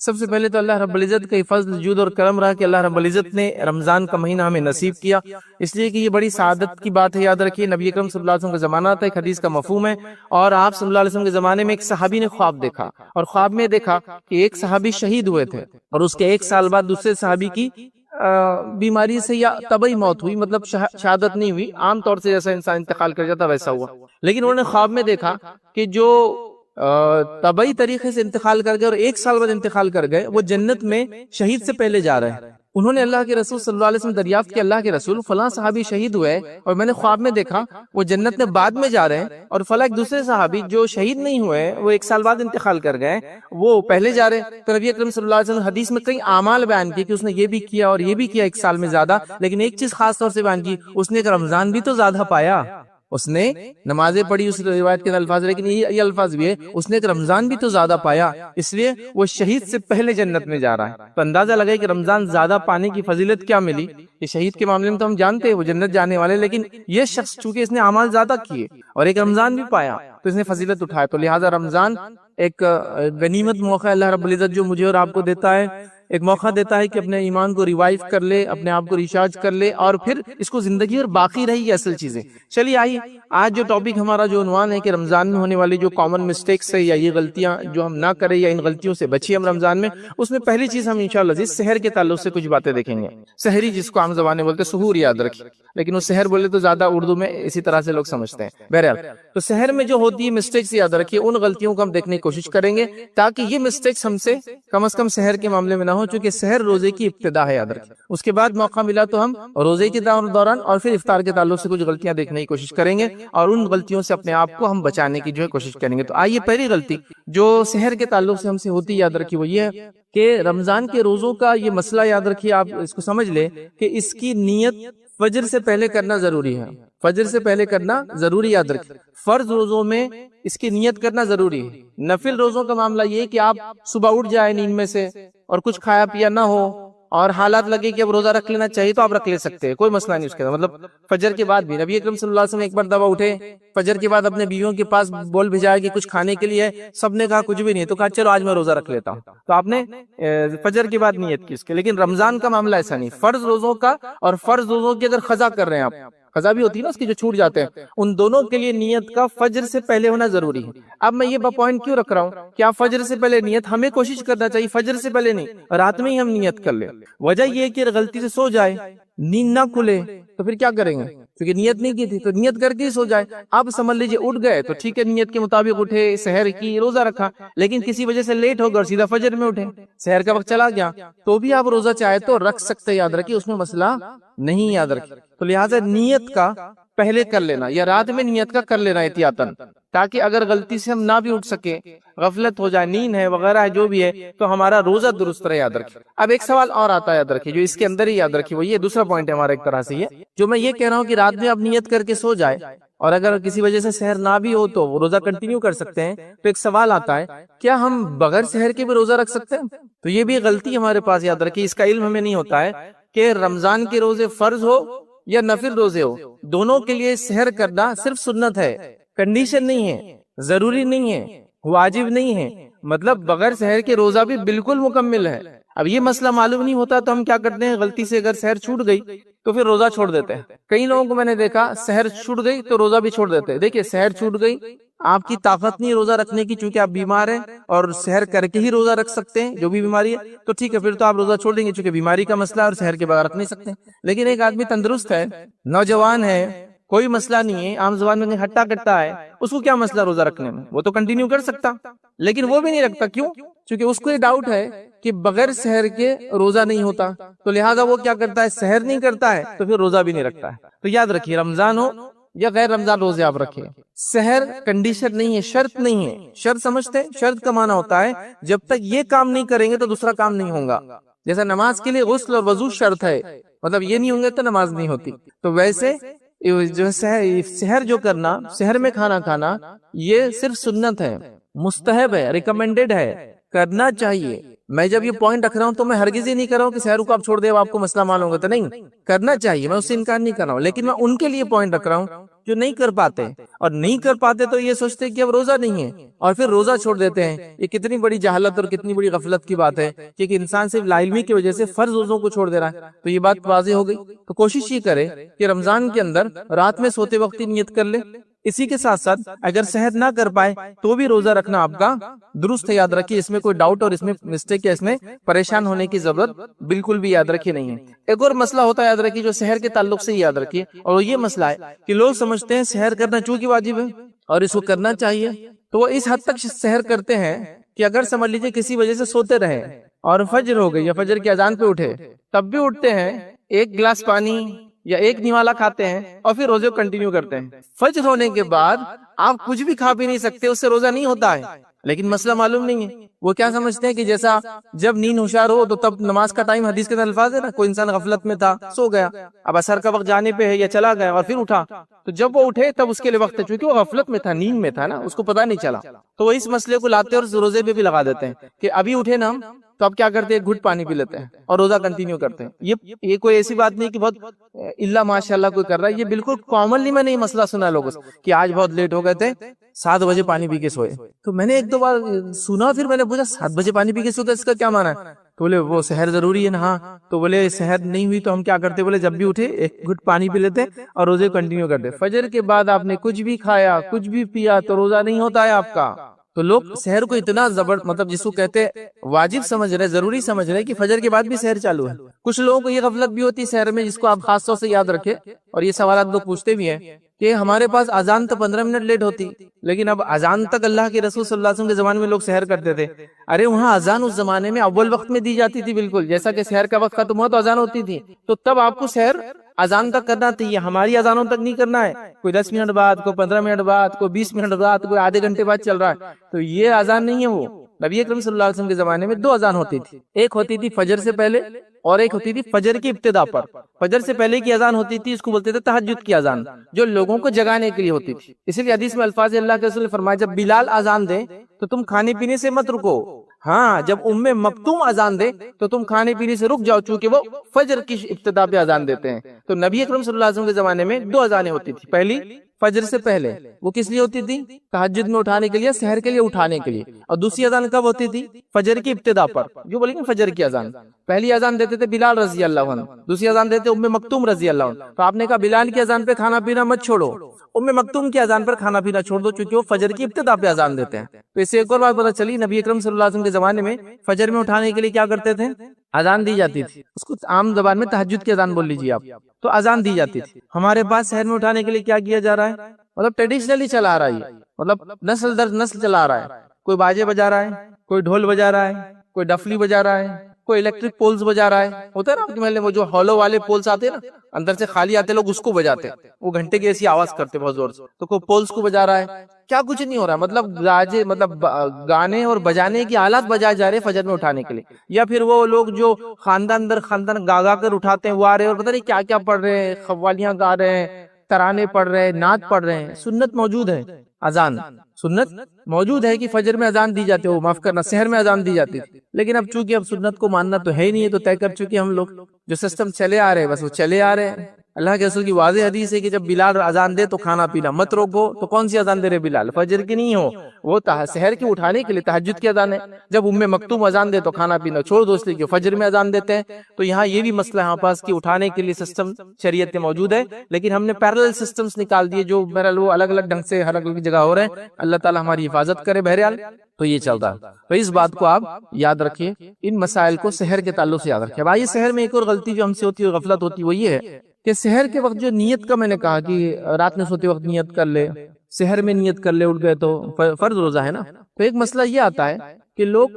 سب سے پہلے تو اللہ رب العزت کا فضل جود اور کرم رہا کہ اللہ رب العزت نے رمضان کا مہینہ ہمیں نصیب کیا، اس لیے کہ یہ بڑی سعادت کی بات ہے۔ یاد رکھیے نبی اکرم صلی اللہ علیہ وسلم کا زمانہ تھا، ایک حدیث کا مفہوم ہے، اور آپ صلی اللہ علیہ وسلم کے زمانے میں ایک صحابی نے خواب دیکھا، اور خواب میں دیکھا کہ ایک صحابی شہید ہوئے تھے، اور اس کے ایک سال بعد دوسرے صحابی کی بیماری سے یا طبعی موت ہوئی، مطلب شہادت نہیں ہوئی، عام طور سے جیسا انسان انتقال کر جاتا ویسا ہوا، لیکن انہوں نے خواب میں دیکھا کہ جو طبعی طریقے سے انتقال کر گئے اور ایک سال بعد انتقال کر گئے، وہ جنت میں شہید سے پہلے جا رہے ہیں۔ انہوں نے اللہ کے رسول صلی اللہ علیہ وسلم دریافت کیا، اللہ کے رسول فلاں صحابی شہید ہوئے اور میں نے خواب میں دیکھا وہ جنت میں بعد میں جا رہے ہیں، اور فلاں ایک دوسرے صحابی جو شہید نہیں ہوئے وہ ایک سال بعد انتقال کر گئے وہ پہلے جا رہے ہیں۔ تو نبی اکرم صلی اللہ علیہ وسلم حدیث میں کئی اعمال بیان کیے کہ اس نے یہ بھی کیا اور یہ بھی کیا ایک سال میں زیادہ، لیکن ایک چیز خاص طور سے بیان کی، اس نے ایک رمضان بھی تو زیادہ پایا، اس نے نمازیں پڑھی اس روایت کے الفاظ، لیکن یہ الفاظ بھی ہے اس نے ایک رمضان بھی تو زیادہ پایا، اس لیے وہ شہید سے پہلے جنت میں جا رہا ہے۔ تو اندازہ لگائے کہ رمضان زیادہ پانے کی فضیلت کیا ملی۔ یہ شہید کے معاملے میں تو ہم جانتے ہیں وہ جنت جانے والے، لیکن یہ شخص چونکہ اس نے اعمال زیادہ کیے اور ایک رمضان بھی پایا تو اس نے فضیلت اٹھایا، تو لہٰذا رمضان ایک غنیمت موقع اللہ رب العزت جو مجھے اور آپ کو دیتا ہے، ایک موقع دیتا ہے کہ اپنے ایمان کو ریوائیو کر لے، اپنے آپ کو ریچارج کر لے، اور پھر اس کو زندگی اور باقی رہی یہ اصل چیزیں۔ چلیے آئیے آج جو ٹاپک ہمارا جو عنوان ہے کہ رمضان میں ہونے والی جو کامن مسٹیکس ہے یا یہ غلطیاں جو ہم نہ کریں یا ان غلطیوں سے بچیں ہم رمضان میں، اس میں پہلی چیز ہم انشاءاللہ سحر کے تعلق سے کچھ باتیں دیکھیں گے۔ سحری جس کو عام زبان میں بولتے ہیں، سحور یاد رکھیں، لیکن وہ سحر بولے تو زیادہ اردو میں اسی طرح سے لوگ سمجھتے ہیں۔ بہرحال تو سحر میں جو ہوتی ہے مسٹیکس یاد رکھیے، ان غلطیوں کو ہم دیکھنے کی کوشش کریں گے تاکہ یہ مسٹیکس ہم سے کم از کم سحر کے معاملے میں نہ ہو، چونکہ سحر روزے کی ابتدا ہے یاد رکھیں۔ اس کے بعد موقع ملا تو ہم روزے کے دوران اور پھر افطار کے تعلق سے کچھ غلطیاں دیکھنے کی کوشش کریں گے اور ان غلطیوں سے اپنے آپ کو ہم بچانے کی کوشش کریں گے۔ تو آئیے پہلی غلطی جو سحر کے تعلق سے ہم سے ہوتی یاد رکھیے وہ یہ ہے کہ رمضان کے روزوں کا یہ مسئلہ یاد رکھیے، آپ اس کو سمجھ لیں کہ اس کی نیت فجر سے پہلے کرنا ضروری ہے، فجر سے پہلے کرنا ضروری یاد رکھیں۔ فرض روزوں میں اس کی نیت کرنا ضروری ہے، نفل روزوں کا معاملہ یہ ہے کہ آپ صبح اٹھ جائیں نیند میں سے اور کچھ کھایا پیا نہ ہو اور حالات لگے کہ اب روزہ رکھ لینا چاہیے تو آپ رکھ لے سکتے ہیں، کوئی مسئلہ نہیں اس کے مطلب فجر کے بعد بھی۔ نبی اکرم صلی اللہ علیہ وسلم ایک بار دبا اٹھے فجر کے بعد اپنے بیویوں کے پاس بول بھیجایا کہ کچھ کھانے کے لیے، سب نے کہا کچھ بھی نہیں، تو کہا چلو آج میں روزہ رکھ لیتا ہوں، تو آپ نے فجر کے بعد نیت کی اس کے۔ لیکن رمضان کا معاملہ ایسا نہیں، فرض روزوں کا اور فرض روزوں کی اگر قضا کر رہے ہیں آپ، قضا بھی ہوتی ہے نا اس کی جو چھوٹ جاتے ہیں، ان دونوں کے لیے نیت کا فجر سے پہلے ہونا ضروری ہے۔ اب میں یہ پوائنٹ کیوں رکھ رہا ہوں کہ آپ فجر سے پہلے نیت، ہمیں کوشش کرنا چاہیے فجر سے پہلے نہیں، رات میں ہی ہم نیت کر لیں۔ وجہ یہ ہے کہ غلطی سے سو جائے، نیند نہ کھلے تو پھر کیا کریں گے، کیونکہ نیت نہیں کی تھی تو نیت کر کے ہی سو جائے۔ اب سمجھ لیجیے اٹھ گئے تو ٹھیک ہے، نیت کے مطابق اٹھے، سحر کی، روزہ رکھا، لیکن کسی وجہ سے لیٹ ہو گئے اور سیدھا فجر میں اٹھے، سحر کا وقت چلا گیا، تو بھی آپ روزہ چاہے تو رکھ سکتے، یاد رکھیے اس میں مسئلہ نہیں، یاد رکھیے۔ تو لہٰذا نیت کا پہلے کر لینا یا رات میں نیت کا کر لینا احتیاطاً، تاکہ اگر غلطی سے ہم نہ بھی اٹھ سکے، غفلت ہو جائے، نیند ہے وغیرہ ہے جو بھی ہے، تو ہمارا روزہ درست رہے، یاد رکھیے۔ اب ایک سوال اور آتا ہے یاد رکھیے جو اس کے اندر ہی یاد رکھیے، وہ یہ دوسرا پوائنٹ ہے ہمارا ایک طرح سے، یہ جو میں یہ کہہ رہا ہوں کہ رات میں آپ نیت کر کے سو جائے اور اگر کسی وجہ سے سحر نہ بھی ہو تو وہ روزہ کنٹینیو کر سکتے ہیں، تو ایک سوال آتا ہے کیا ہم بغیر سحر کے بھی روزہ رکھ سکتے ہیں؟ تو یہ بھی غلطی ہمارے پاس، یاد رکھیے اس کا علم ہمیں نہیں ہوتا ہے کہ رمضان کے روزے فرض ہو یا نفل روزے ہو، دونوں کے لیے سحر کرنا صرف سنت ہے، کنڈیشن نہیں ہے، ضروری نہیں ہے، واجب نہیں ہے، مطلب بغیر سحر کے روزہ بھی بالکل مکمل ہے۔ اب یہ مسئلہ معلوم نہیں ہوتا تو ہم کیا کرتے ہیں، غلطی سے اگر سحر چھوٹ گئی تو پھر روزہ چھوڑ دیتے ہیں۔ کئی لوگوں کو میں نے دیکھا سحر چھوٹ گئی تو روزہ بھی چھوڑ دیتے ہیں۔ دیکھیے سحر چھوٹ گئی، آپ کی طاقت نہیں روزہ رکھنے کی چونکہ آپ بیمار ہیں اور سحر کر کے ہی روزہ رکھ سکتے ہیں جو بھی بیماری ہے، تو ٹھیک ہے پھر تو آپ روزہ چھوڑ دیں گے چونکہ بیماری کا مسئلہ ہے اور سحر کے بغیر رکھ نہیں سکتے۔ لیکن ایک آدمی تندرست ہے، نوجوان ہے، کوئی مسئلہ نہیں ہے، عام زبان میں ہٹا کٹا ہے، اس کو کیا مسئلہ روزہ رکھنے میں، وہ تو کنٹینیو کر سکتا، لیکن وہ بھی نہیں رکھتا، کیوں؟ کیونکہ اس کو یہ ڈاؤٹ ہے کہ بغیر سحر کے روزہ نہیں ہوتا، تو لہٰذا وہ کیا کرتا ہے، سحر نہیں کرتا ہے تو پھر روزہ بھی نہیں رکھتا ہے۔ تو یاد رکھیے رمضان ہو یا غیر رمضان روزے آپ رکھیں، سحر کنڈیشن نہیں ہے، شرط نہیں ہے۔ شرط سمجھتے ہیں، شرط کا معنی ہوتا ہے جب تک یہ کام نہیں کریں گے تو دوسرا کام نہیں ہوگا۔ جیسا نماز کے لیے غسل اور وضو شرط ہے، مطلب یہ نہیں ہوں گے تو نماز نہیں ہوتی، تو ویسے جو سحر جو کرنا، سحر میں کھانا کھانا، یہ صرف سنت ہے، مستحب ہے، ریکمینڈڈ ہے، کرنا چاہیے۔ میں جب یہ پوائنٹ رکھ رہا ہوں تو میں ہرگز ہی نہیں کر رہا ہوں کہ سحر کو آپ چھوڑ دیں آپ کو مسئلہ معلوم ہوگا، تو نہیں، کرنا چاہیے، میں اس سے انکار نہیں کر رہا ہوں، لیکن میں ان کے لیے پوائنٹ رکھ رہا ہوں جو نہیں کر پاتے، اور نہیں کر پاتے تو یہ سوچتے ہیں کہ اب روزہ نہیں ہے اور پھر روزہ چھوڑ دیتے ہیں۔ یہ کتنی بڑی جہالت اور کتنی بڑی غفلت کی بات ہے کہ ایک انسان صرف لا علمی کی وجہ سے فرض روزوں کو چھوڑ دے رہا ہے۔ تو یہ بات واضح ہو گئی۔ تو کوشش یہ کرے کہ رمضان کے اندر رات میں سوتے وقت ہی نیت کر لے۔ اسی کے ساتھ ساتھ اگر سحر نہ کر پائے تو بھی روزہ رکھنا آپ کا درست ہے، یاد رکھیے، اس میں کوئی ڈاؤٹ اور اس میں مسٹیک ہے، اس میں پریشان ہونے کی ضرورت بالکل بھی یاد رکھیے نہیں ہے۔ ایک اور مسئلہ ہوتا ہے، یاد رکھیے، جو سحر کے تعلق سے یاد رکھیے، اور یہ مسئلہ ہے کہ لوگ سمجھتے ہیں سحر کرنا چونکہ واجب ہے اور اس کو کرنا چاہیے، تو وہ اس حد تک سحر کرتے ہیں کہ اگر سمجھ لیجیے کسی وجہ سے سوتے رہے اور فجر ہو گئی یا فجر کی اذان پہ اٹھے، تب بھی اٹھتے ہیں، ایک گلاس پانی یا ایک نوالا کھاتے ہیں اور پھر روزے کو کنٹینیو کرتے ہیں۔ فجر ہونے کے بعد آپ کچھ بھی کھا بھی نہیں سکتے، اس سے روزہ نہیں ہوتا ہے، لیکن مسئلہ معلوم نہیں ہے۔ وہ کیا سمجھتے ہیں کہ جیسا جب نیند ہوشیار ہو تو تب نماز کا ٹائم، حدیث کے اندر الفاظ ہے نا، کوئی انسان غفلت میں تھا، سو گیا، اب عصر کا وقت جانے پہ ہے یا چلا گیا اور پھر اٹھا، تو جب وہ اٹھے تب اس کے لیے وقت ہے، چونکہ وہ غفلت میں تھا، نیند میں تھا نا، اس کو پتہ نہیں چلا، تو وہ اس مسئلے کو لاتے اور روزے پہ بھی لگا دیتے ہیں کہ ابھی اٹھے نا ہم، تو اب کیا کرتے ہیں، گھٹ پانی پی لیتے ہیں اور روزہ کنٹینیو کرتے ہیں۔ یہ کوئی ایسی بات نہیں کہ بہت اللہ ماشاء اللہ کوئی کر رہا ہے، یہ بالکل کامنلی میں نے یہ مسئلہ سنا لوگوں سے کہ آج بہت لیٹ ہو گئے تھے، 7 بجے پانی پی کے سوئے۔ تو میں نے ایک دو بار سنا، پھر میں نے پوچھا 7 بجے پانی پی کے سوتے اس کا کیا معنی ہے؟ تو بولے وہ سحر ضروری ہے نا۔ ہاں، تو بولے سحر نہیں ہوئی تو ہم کیا کرتے، بولے جب بھی اٹھے ایک گھٹ پانی پی لیتے اور روزے کنٹینیو کرتے۔ فجر کے بعد آپ نے کچھ بھی کھایا، کچھ بھی پیا تو روزہ نہیں ہوتا ہے آپ کا۔ تو لوگ سحر کو اتنا مطلب جس کو کہتے واجب سمجھ رہے، ضروری سمجھ رہے کہ فجر کے بعد بھی سحر چالو ہے۔ کچھ لوگوں کو یہ غفلت بھی ہوتی ہے سحر میں، جس کو آپ خاص طور سے یاد رکھے، اور یہ سوالات لوگ پوچھتے بھی ہیں کہ ہمارے پاس اذان تو 15 منٹ لیٹ ہوتی، لیکن اب اذان تک اللہ کے رسول صلی اللہ علیہ وسلم کے زمانے میں لوگ سحر کرتے تھے۔ ارے وہاں اذان اس زمانے میں اول وقت میں دی جاتی تھی، بالکل جیسا کہ سحر کا وقت ختم ہوا تو اذان ہوتی تھی، تو تب آپ کو سحر اذان تک کرنا چاہیے، ہماری اذانوں تک نہیں کرنا ہے، کوئی 10 منٹ بعد، کوئی 15 منٹ بعد، کوئی 20 منٹ بعد، کوئی آدھے گھنٹے بعد چل رہا ہے، تو یہ اذان نہیں ہے۔ وہ نبی اکرم صلی اللہ علیہ وسلم کے زمانے میں 2 اذان ہوتی تھی، ایک ہوتی تھی فجر سے پہلے اور ایک ہوتی تھی فجر کی ابتدا پر۔ فجر سے پہلے کی اذان ہوتی تھی، اس کو بولتے تھے تہجد کی اذان، جو لوگوں کو جگانے کے لیے ہوتی تھی۔ اسی لیے حدیث میں الفاظ اللہ کے رسول نے فرمایا جب بلال اذان دے تو تم کھانے پینے سے مت رکو، ہاں جب مکتوم اذان دے تو تم کھانے پینے سے رک جاؤ، چونکہ وہ فجر کی ابتدا پہ اذان دیتے ہیں۔ تو نبی اکرم صلی اللہ علیہ وسلم کے زمانے میں 2 اذانیں ہوتی تھی، پہلی فجر سے پہلے، وہ کس لیے ہوتی تھی، تہجد میں اٹھانے کے لیے، سحر کے لیے اٹھانے کے لیے، اور دوسری اذان کب ہوتی تھی، فجر کی ابتدا پر، جو بولیں گے فجر کی اذان۔ پہلی اذان دیتے تھے بلال رضی اللہ عنہ، دوسری اذان دیتے ام مکتوم رضی اللہ عنہ۔ تو آپ نے کہا بلال کی اذان پہ کھانا پینا مت چھوڑو، ام مکتوم کی اذان پر کھانا پینا چھوڑ دو، چونکہ وہ فجر کی ابتدا پہ اذان دیتے ہیں۔ تو اس سے ایک اور بات پتہ چلی، نبی اکرم صلی اللہ علیہ وسلم کے زمانے میں فجر میں اٹھانے کے لیے کیا کرتے تھے، اذان دی جاتی تھی، اس کو عام زبان میں تہجد کی اذان بول لیجیے آپ، تو اذان دی جاتی تھی۔ ہمارے پاس شہر میں اٹھانے کے لیے کیا کیا جا رہا ہے، مطلب ٹریڈیشنلی چلا آ رہا ہے، مطلب نسل در نسل چلا آ رہا ہے، کوئی باجے بجا رہا ہے، کوئی ڈھول بجا رہا ہے، کوئی ڈفلی بجا رہا ہے، کوئی الیکٹرک پولز بجا رہا ہے، ہوتا ہے نا آپ کے محلے میں جو ہالو والے پولز آتے ہیں نا، اندر سے خالی آتے لوگ اس کو بجاتے ہیں، وہ گھنٹے کی ایسی آواز کرتے بہت زور سے، تو کوئی پولز کو بجا رہا ہے، کیا کچھ نہیں ہو رہا، مطلب گانے اور بجانے کی آلات بجائے جا رہے فجر میں اٹھانے کے لیے، یا پھر وہ لوگ جو خاندان در خاندان گا کر اٹھاتے ہیں، وہ آ رہے اور پتہ نہیں کیا کیا پڑھ رہے ہیں، قوالیاں گا رہے ہیں، ترانے پڑھ رہے ہیں، نعت پڑھ رہے ہیں۔ سنت موجود ہے، اذان سنت موجود ہے کہ فجر میں اذان دی جاتی ہے، وہ معاف کرنا سحر میں اذان دی جاتی تھی، لیکن اب چونکہ اب سنت کو ماننا تو ہے ہی نہیں ہے، تو طے کر چکے ہم لوگ، جو سسٹم چلے آ رہے ہیں بس وہ چلے آ رہے ہیں۔ اللہ کے رسول کی واضح حدیث ہے کہ جب بلال اذان دے تو کھانا پینا مت روکو، تو کون سی اذان دے رہے بلال، فجر کی نہیں ہو، وہ سحر کی اٹھانے کے لیے تہجد کی اذان ہے۔ جب ام مکتوم اذان دے تو کھانا پینا چھوڑ دو، اس لیے کہ فجر میں اذان دیتے ہیں۔ تو یہاں یہ بھی مسئلہ ہے پاس کہ اٹھانے کے لیے سسٹم شریعت میں موجود ہے، لیکن ہم نے پیرلل سسٹمز نکال دیے جو بہرحال وہ الگ الگ ڈھنگ سے ہر الگ جگہ ہو رہے ہیں۔ اللہ تعالی ہماری حفاظت کرے، بہرحال تو یہ چلتا ہے۔ تو اس بات کو آپ یاد رکھیے، ان مسائل کو سحر کے تعلق سے یاد رکھیے۔ بھائی سحر میں ایک اور غلطی جو ہم سے ہوتی ہے، غفلت ہوتی ہے، وہ یہ ہے کہ سحر کے وقت جو نیت کا میں نے کہا کہ رات میں سوتے وقت نیت کر لے، سحر میں نیت کر لے، اٹھ گئے تو فرض روزہ ہے نا، تو ایک مسئلہ یہ آتا ہے کہ لوگ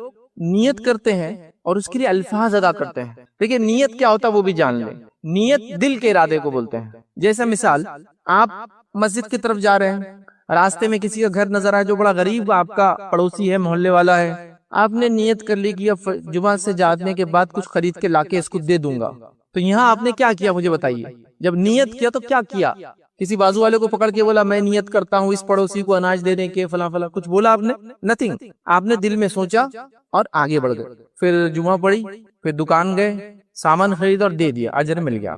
نیت کرتے ہیں اور اس کے لیے الفاظ ادا کرتے ہیں۔ دیکھیں نیت کیا ہوتا ہے وہ بھی جان لیں، نیت دل کے ارادے کو بولتے ہیں۔ جیسا مثال آپ مسجد کی طرف جا رہے ہیں، راستے میں کسی کا گھر نظر آئے جو بڑا غریب آپ کا پڑوسی ہے، محلے والا ہے، آپ نے نیت کر لی کہ اب جمعہ سے جانے کے بعد کچھ خرید کے لا کے اس کو دے دوں گا، تو یہاں آپ نے کیا کیا مجھے بتائیے؟ جب نیت کیا تو کیا کیا؟ کسی بازو والے کو پکڑ کے بولا میں نیت کرتا ہوں اس پڑوسی کو اناج دینے کے، فلاں فلاں کچھ بولا آپ نے؟ نتھنگ، آپ نے دل میں سوچا اور آگے بڑھ گئے، پھر جمعہ پڑھی، پھر دکان گئے، سامان خرید اور دے دیا، اجر مل گیا۔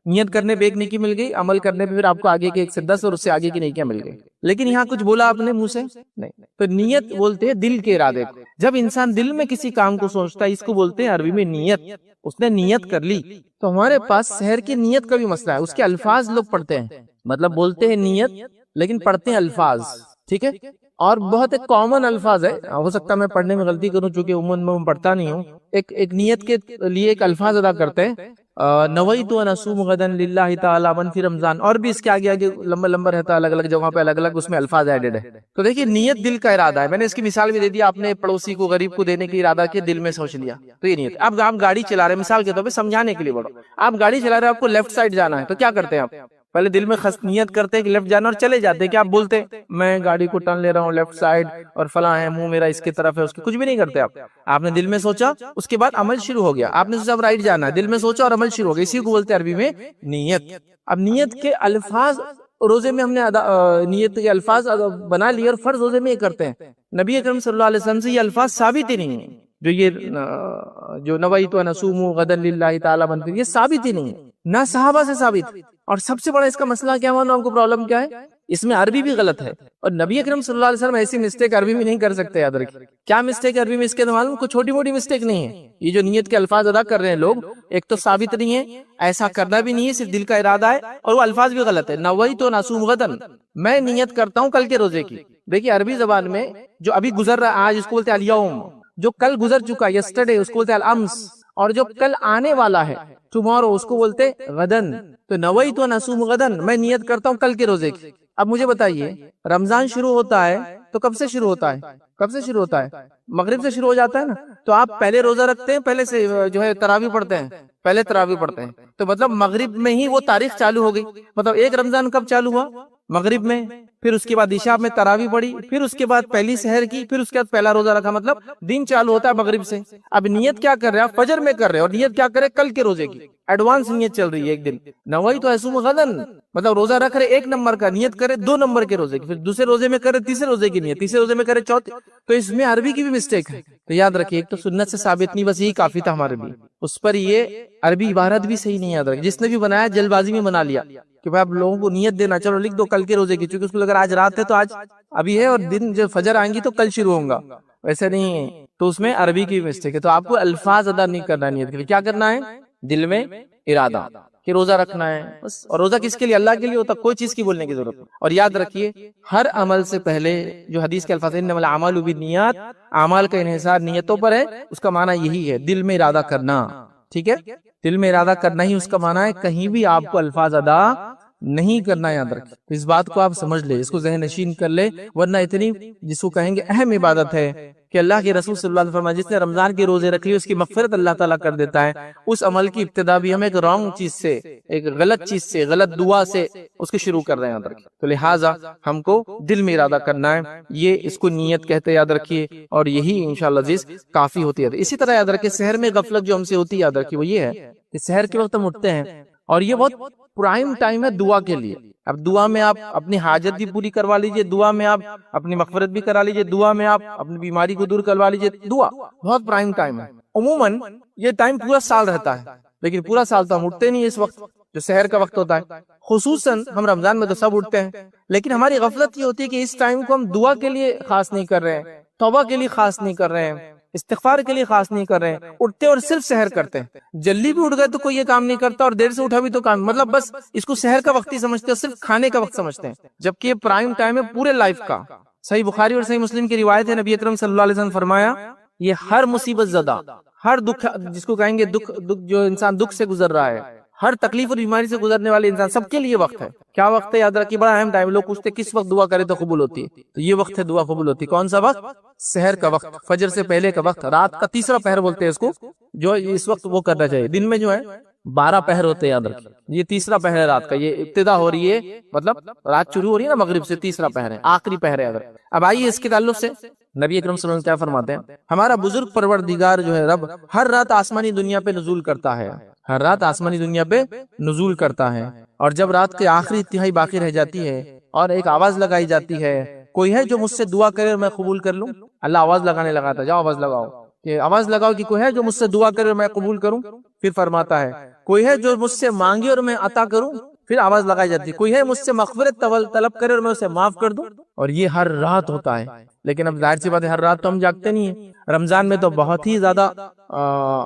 نیت کرنے پہ ایک نیکی مل گئی، عمل کرنے پہ پھر آپ کو آگے کے 1 سے 10 اور اس سے آگے کی نیکیاں مل گئی. لیکن یہاں کچھ بولا آپ نے منہ سے نہیں. تو نیت بولتے ہیں دل کے ارادے کو. جب انسان دل میں کسی کام کو سوچتا ہے اس کو بولتے ہیں عربی میں نیت. اس نے نیت کر لی. تو ہمارے پاس سحر کی نیت کا بھی مسئلہ ہے. اس کے الفاظ لوگ پڑھتے ہیں، مطلب بولتے ہیں نیت لیکن پڑھتے ہیں الفاظ. ٹھیک ہے، اور بہت ایک کامن الفاظ ہے، ہو سکتا ہے میں پڑھنے میں غلطی کروں چونکہ عموماً میں پڑھتا نہیں ہوں. ایک نیت کے لیے ایک الفاظ ادا کرتے ہیں، نویت ان اصوم غدا للہ تعالی من فی رمضان، اور بھی اس کے آگے آگے لمبا لمبا رہتا ہے، الگ الگ جگہ پہ الگ الگ اس میں الفاظ ایڈڈ ہے. تو دیکھیے نیت دل کا ارادہ ہے. میں نے اس کی مثال بھی دے دی، آپ نے پڑوسی کو غریب کو دینے کی ارادہ کیا، دل میں سوچ لیا، تو یہ نیت. اب آپ گاڑی چلا رہے ہیں، مثال کے طور پہ سمجھانے کے لیے بڑھو، آپ گاڑی چلا رہے ہیں، آپ کو لیفٹ سائڈ جانا ہے، تو کیا کرتے ہیں آپ؟ پہلے دل میں نیت کرتے ہیں کہ لیفٹ جانا اور چلے جاتے ہیں. کہ آپ بولتے ہیں میں گاڑی کو ٹرن لے رہا ہوں لیفٹ سائڈ اور فلاں ہے، منہ میرا اس کی طرف ہے، اس کی کچھ بھی نہیں کرتے آپ نے دل میں سوچا، اس کے بعد عمل شروع ہو گیا. آپ نے سوچا رائٹ جانا ہے، دل میں سوچا اور عمل شروع ہو گیا. اسی کو بولتے ہیں عربی میں نیت. اب نیت کے الفاظ روزے میں ہم نے نیت کے الفاظ بنا لیے اور فرض روزے میں یہ کرتے ہیں. نبی اکرم صلی اللہ علیہ وسلم سے یہ الفاظ ثابت ہی نہیں ہیں. جو نویت ان اصوم غدا للہ تعالی من فی، یہ ثابت ہی نہیں ہے، نہ صحابہ سے ثابت. اور سب سے بڑا اس کا مسئلہ کیا معلوم آپ کو، پرابلم کیا ہے؟ اس میں عربی بھی غلط ہے. اور نبی اکرم صلی اللہ علیہ وسلم ایسی مسٹیک عربی میں نہیں کر سکتے. یاد رکھیے کیا مسٹیک عربی میں اس کے معلوم، کوئی چھوٹی موٹی مسٹیک نہیں ہے. یہ جو نیت کے الفاظ ادا کر رہے ہیں لوگ، ایک تو ثابت نہیں ہے، ایسا کرنا بھی نہیں ہے، صرف دل کا ارادہ ہے، اور وہ الفاظ بھی غلط ہے. نویت ان اصوم غدا، میں نیت کرتا ہوں کل کے روزے کی. دیکھیے عربی زبان میں جو ابھی گزر رہا ہے آج، اس کو بولتے ہیں الیوم. جو کل گزر چکا یسٹرڈے، اس کو بولتے ہیں الامس. اور جو کل آنے والا ہے ٹمارو، اس کو بولتے غدن. تو نویت ان اصوم غدن، میں نیت کرتا ہوں کل کے روزے کی. اب مجھے بتائیے رمضان شروع ہوتا ہے تو کب سے شروع ہوتا ہے؟ کب سے شروع ہوتا ہے؟ مغرب سے شروع ہو جاتا ہے نا. تو آپ پہلے روزہ رکھتے ہیں، پہلے سے جو ہے تراویح پڑھتے ہیں، پہلے تراویح پڑھتے ہیں. تو مطلب مغرب میں ہی وہ تاریخ چالو ہو گئی. مطلب ایک رمضان کب چالو ہوا؟ مغرب میں. پھر اس کے بعد عشاء میں تراویح پڑھی، پھر اس کے بعد پہلی سحر کی، پھر اس کے بعد پہلا روزہ رکھا. مطلب دن چالو ہوتا ہے مغرب سے. اب نیت کیا کر رہے ہیں آپ؟ فجر میں کر رہے ہیں، اور نیت کیا کرے؟ کل کے روزے کی. ایڈوانس نیت چل رہی ہے ایک دن. نویت اصوم غدن، مطلب روزہ رکھ رہے 1 نمبر کا، نیت کرے 2 نمبر کے روزے کی، پھر دوسرے روزے میں کرے تیسرے روزے کی نیت، تیسرے روزے میں کرے چوتھے. تو اس میں عربی کی بھی مسٹیک ہے. تو یاد رکھیے ایک تو سنت سے ثابت نہیں، بس یہی کافی تھا ہمارے لیے. اس پر یہ عربی عبارت بھی صحیح نہیں. یاد رکھیے جس نے بھی بنایا جلد بازی میں بنا لیا کہ بھائی آپ لوگوں کو نیت دینا، چلو لکھ دو کل کے روزے کی، چونکہ اس کو اگر آج رات ہے تو آج ابھی ہے، اور دن جو فجر آئیں گی تو کل شروع ہوں گا، ویسے نہیں ہے. تو اس میں عربی کی مسٹیک ہے. تو آپ کو الفاظ ادا نہیں کرنا نیت کے لیے. کیا کرنا ہے؟ دل میں ارادہ کہ روزہ رکھنا ہے بس. اور روزہ کس کے لیے؟ اللہ کے لیے ہوتا، کوئی چیز کی بولنے کی ضرورت نہیں. اور یاد رکھیے ہر عمل سے پہلے جو حدیث کے الفاظ ہیں انما الاعمال بالنیات، اعمال کا انحصار نیتوں پر ہے، اس کا معنی یہی ہے دل میں ارادہ کرنا. ٹھیک ہے، دل میں ارادہ کرنا ہی اس کا معنی ہے، کہیں بھی آپ کو الفاظ ادا نہیں کرنا. یاد رکھیں اس بات کو آپ سمجھ لے، اس کو ذہن نشین کر لے، ورنہ اتنی جس کو کہیں گے اہم عبادت ہے کہ اللہ کے رسول صلی اللہ علیہ وسلم فرمایا جس نے رمضان کے روزے رکھ لی اس کی مغفرت اللہ تعالیٰ کر دیتا ہے. اس عمل کی ابتدا بھی ہم ایک رانگ چیز سے، ایک غلط چیز سے، غلط دعا سے اس کی شروع کر رہے ہیں. یاد رکھیں تو لہٰذا ہم کو دل میں ارادہ کرنا ہے، یہ اس کو نیت کہتے ہیں. یاد رکھیے اور یہی انشاءاللہ عزیز کافی ہوتی ہے. اسی طرح یاد رکھیے سحر میں غفلت جو ہم سے ہوتی ہے، یاد رکھیے وہ یہ ہے کہ سحر کے وقت ہم اٹھتے ہیں اور یہ بہت پرائم ٹائم ہے دعا کے لیے. اب دعا میں آپ اپنی حاجت بھی پوری کروا لیجئے، دعا میں آپ اپنی مغفرت بھی کرا لیجئے، دعا میں آپ اپنی بیماری کو دور کروا لیجئے. دعا بہت پرائم ٹائم ہے. عموماً یہ ٹائم پورا سال رہتا ہے، لیکن پورا سال تو ہم اٹھتے نہیں اس وقت جو سحر کا وقت ہوتا ہے. خصوصاً ہم رمضان میں تو سب اٹھتے ہیں، لیکن ہماری غفلت یہ ہوتی ہے کہ اس ٹائم کو ہم دعا کے لیے خاص نہیں کر رہے ہیں، توبہ کے لیے خاص نہیں کر رہے ہیں، استغفار کے لیے خاص نہیں کر رہے ہیں. اٹھتے اور صرف سحر کرتے ہیں. جلدی بھی اٹھ گئے تو کوئی یہ کام نہیں کرتا، اور دیر سے اٹھا بھی تو کام، مطلب بس اس کو سحر کا وقت ہی سمجھتے ہیں، صرف کھانے کا وقت سمجھتے ہیں، جبکہ یہ پرائم ٹائم ہے پورے لائف کا. صحیح بخاری اور صحیح مسلم کی روایت ہے، نبی اکرم صلی اللہ علیہ وسلم فرمایا یہ ہر مصیبت زدہ، ہر دکھ جس کو کہیں گے دکھ جو انسان دکھ سے گزر رہا ہے، ہر تکلیف اور بیماری سے گزرنے والے انسان سب کے لیے وقت ہے. کیا وقت ہے؟ یاد رکھیے بڑا اہم ٹائم. لوگ پوچھتے کس وقت دعا کرے تو قبول ہوتی ہے، تو یہ وقت ہے دعا قبول ہوتی ہے. کون سا وقت؟ سحر کا وقت، فجر سے پہلے کا وقت، رات کا تیسرا پہر بولتے ہیں اس کو، جو اس وقت وہ کرنا چاہیے. دن میں جو ہے 12 پہر ہوتے ہیں، یاد رکھیے یہ تیسرا پہر ہے رات کا. یہ ابتدا ہو رہی ہے، مطلب رات شروع ہو رہی ہے نا مغرب سے، تیسرا پہر ہے، آخری پہر ہے. اب آئیے اس کے تعلق سے نبی اکرم صلی اللہ علیہ وسلم کیا فرماتے ہیں؟ ہمارا بزرگ پروردگار جو ہے رب ہر رات آسمانی دنیا پہ نزول کرتا ہے، ہر رات آسمانی دنیا پہ نزول کرتا ہے. اور جب رات کے آخری تہائی باقی رہ جاتی ہے اور ایک آواز لگائی جاتی ہے، کوئی ہے جو مجھ سے دعا کرے اور میں قبول کر لوں؟ اللہ آواز لگانے لگا تھا، جاؤ آواز لگاؤ. کہ آواز لگاؤ کہ کوئی ہے جو مجھ سے دعا کرے اور میں قبول کروں، پھر فرماتا ہے کوئی ہے جو مجھ سے مانگے اور میں عطا کروں، پھر آواز لگائی جاتی ہے کوئی ہے مجھ سے مغفرت طلب کرے اور میں اسے معاف کر دوں، اور یہ ہر رات ہوتا ہے۔ لیکن اب ظاہر سی بات ہے ہر رات تو ہم جاگتے نہیں ہیں، رمضان میں تو بہت ہی زیادہ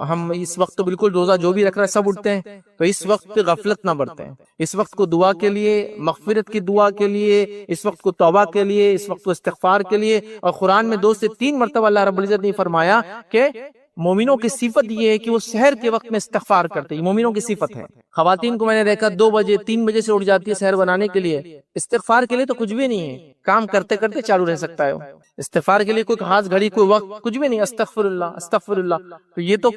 ہم اس وقت تو بالکل روزہ جو بھی رکھ رہا ہے سب اٹھتے ہیں، تو اس وقت پہ غفلت نہ برتے ہیں، اس وقت کو دعا کے لیے، مغفرت کی دعا کے لیے، اس وقت کو توبہ کے لیے، اس وقت کو استغفار کے لیے۔ اور قرآن میں 2 سے 3 مرتبہ اللہ رب العزت نے فرمایا کہ مومنوں کی صفت یہ ہے کہ وہ سحر کے وقت میں استغفار کرتے ہیں، مومنوں کی صفت ہے۔ خواتین کو میں نے دیکھا 2 بجے 3 بجے سے اٹھ جاتی ہے سحر بنانے کے لیے، استغفار کے لیے تو کچھ بھی نہیں ہے، کام کرتے کرتے چالو رہ سکتا ہے وہ، استغفار کے لیے کوئی خاص گھڑی کوئی وقت کچھ بھی نہیں، استغفر اللہ استغفر اللہ، تو یہ تو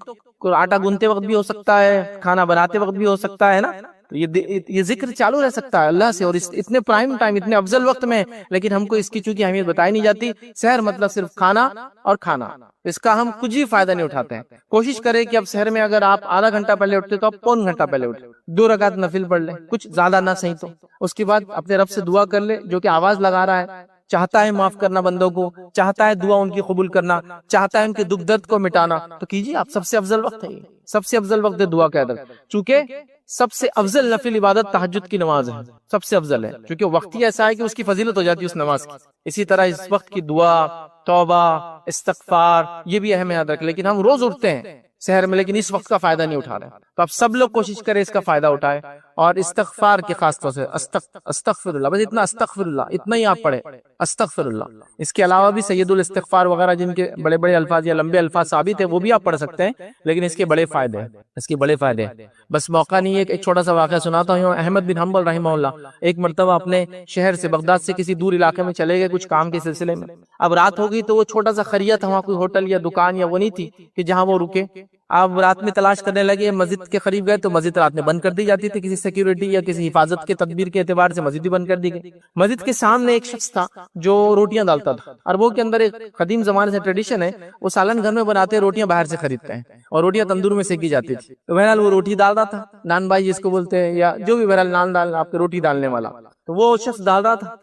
آٹا گونتے وقت بھی ہو سکتا ہے، کھانا بناتے وقت بھی ہو سکتا ہے نا، تو یہ ذکر چالو رہ سکتا ہے اللہ سے، اور اتنے پرائم ٹائم، اتنے افضل وقت میں، لیکن ہم کو اس کی چونکہ اہمیت بتائی نہیں جاتی۔ سحر مطلب صرف کھانا اور کھانا، اس کا ہم کچھ بھی فائدہ نہیں اٹھاتے ہیں۔ کوشش کریں کہ اب سحر میں اگر آپ آدھا گھنٹہ پہلے اٹھتے تو آپ پون گھنٹہ پہلے اٹھیں، 2 رکعت نفل پڑھ لیں، کچھ زیادہ نہ صحیح تو اس کے بعد اپنے رب سے دعا کر لیں، جو کہ آواز لگا رہا ہے، چاہتا ہے معاف کرنا بندوں کو، چاہتا ہے دعا ان کی قبول کرنا، چاہتا ہے ان کے دکھ درد کو مٹانا، تو کیجیے آپ، سب سے افضل وقت ہے یہ، سب سے افضل وقت ہے دعا کا ادب، چونکہ سب سے افضل نفل عبادت تہجد کی نماز ہے، سب سے افضل ہے، کیونکہ وقت ہی ایسا ہے کہ اس کی فضیلت ہو جاتی ہے اس نماز کی۔ اسی طرح اس وقت کی دعا، توبہ، استغفار، یہ بھی اہم یاد رکھ، لیکن ہم روز اٹھتے ہیں سحر میں، لیکن اس وقت کا فائدہ نہیں اٹھا رہے، تو اب سب لوگ کوشش کریں اس کا فائدہ اٹھائے، اور استغفار کے خاص طور سے استغفر اللہ، بس اتنا استغفر اللہ اتنا ہی آپ پڑھیں، استغفر اللہ۔ اس کے علاوہ بھی سید الاستغفار وغیرہ جن کے بڑے بڑے الفاظ یا لمبے الفاظ ثابت ہیں وہ بھی آپ پڑھ سکتے ہیں، لیکن اس کے بڑے فائدے ہیں، اس کے بڑے فائدے ہیں۔ بس موقع نہیں ہے، ایک چھوٹا سا واقعہ سناتا ہوں۔ احمد بن حنبل رحمہ اللہ ایک مرتبہ اپنے شہر سے، بغداد سے کسی دور علاقے میں چلے گئے کچھ کام کے سلسلے میں، اب رات ہو گئی تو وہ چھوٹا سا خریا تھا، وہاں کوئی ہوٹل یا دکان یا وہ نہیں تھی کہ جہاں وہ رکے، اب رات میں تلاش کرنے لگے، مسجد کے قریب گئے تو مسجد رات میں بند کر دی جاتی تھی، کسی سیکیورٹی یا کسی حفاظت کے تدبیر کے اعتبار سے مسجد ہی بند کر دی گئی۔ مسجد کے سامنے ایک شخص تھا جو روٹیاں ڈالتا تھا، اور وہ کے اندر ایک قدیم زمانے سے ٹریڈیشن ہے، وہ سالن گھر میں بناتے ہیں، روٹیاں باہر سے خریدتے ہیں، اور روٹیاں تندور میں سیکی جاتی تھی، تو بہرحال وہ روٹی ڈال رہا تھا، نان بھائی جس کو بولتے ہیں، یا جو بھی بہرحال نان ڈال آپ کے روٹی ڈالنے والا، تو وہ شخص ڈال رہا تھا،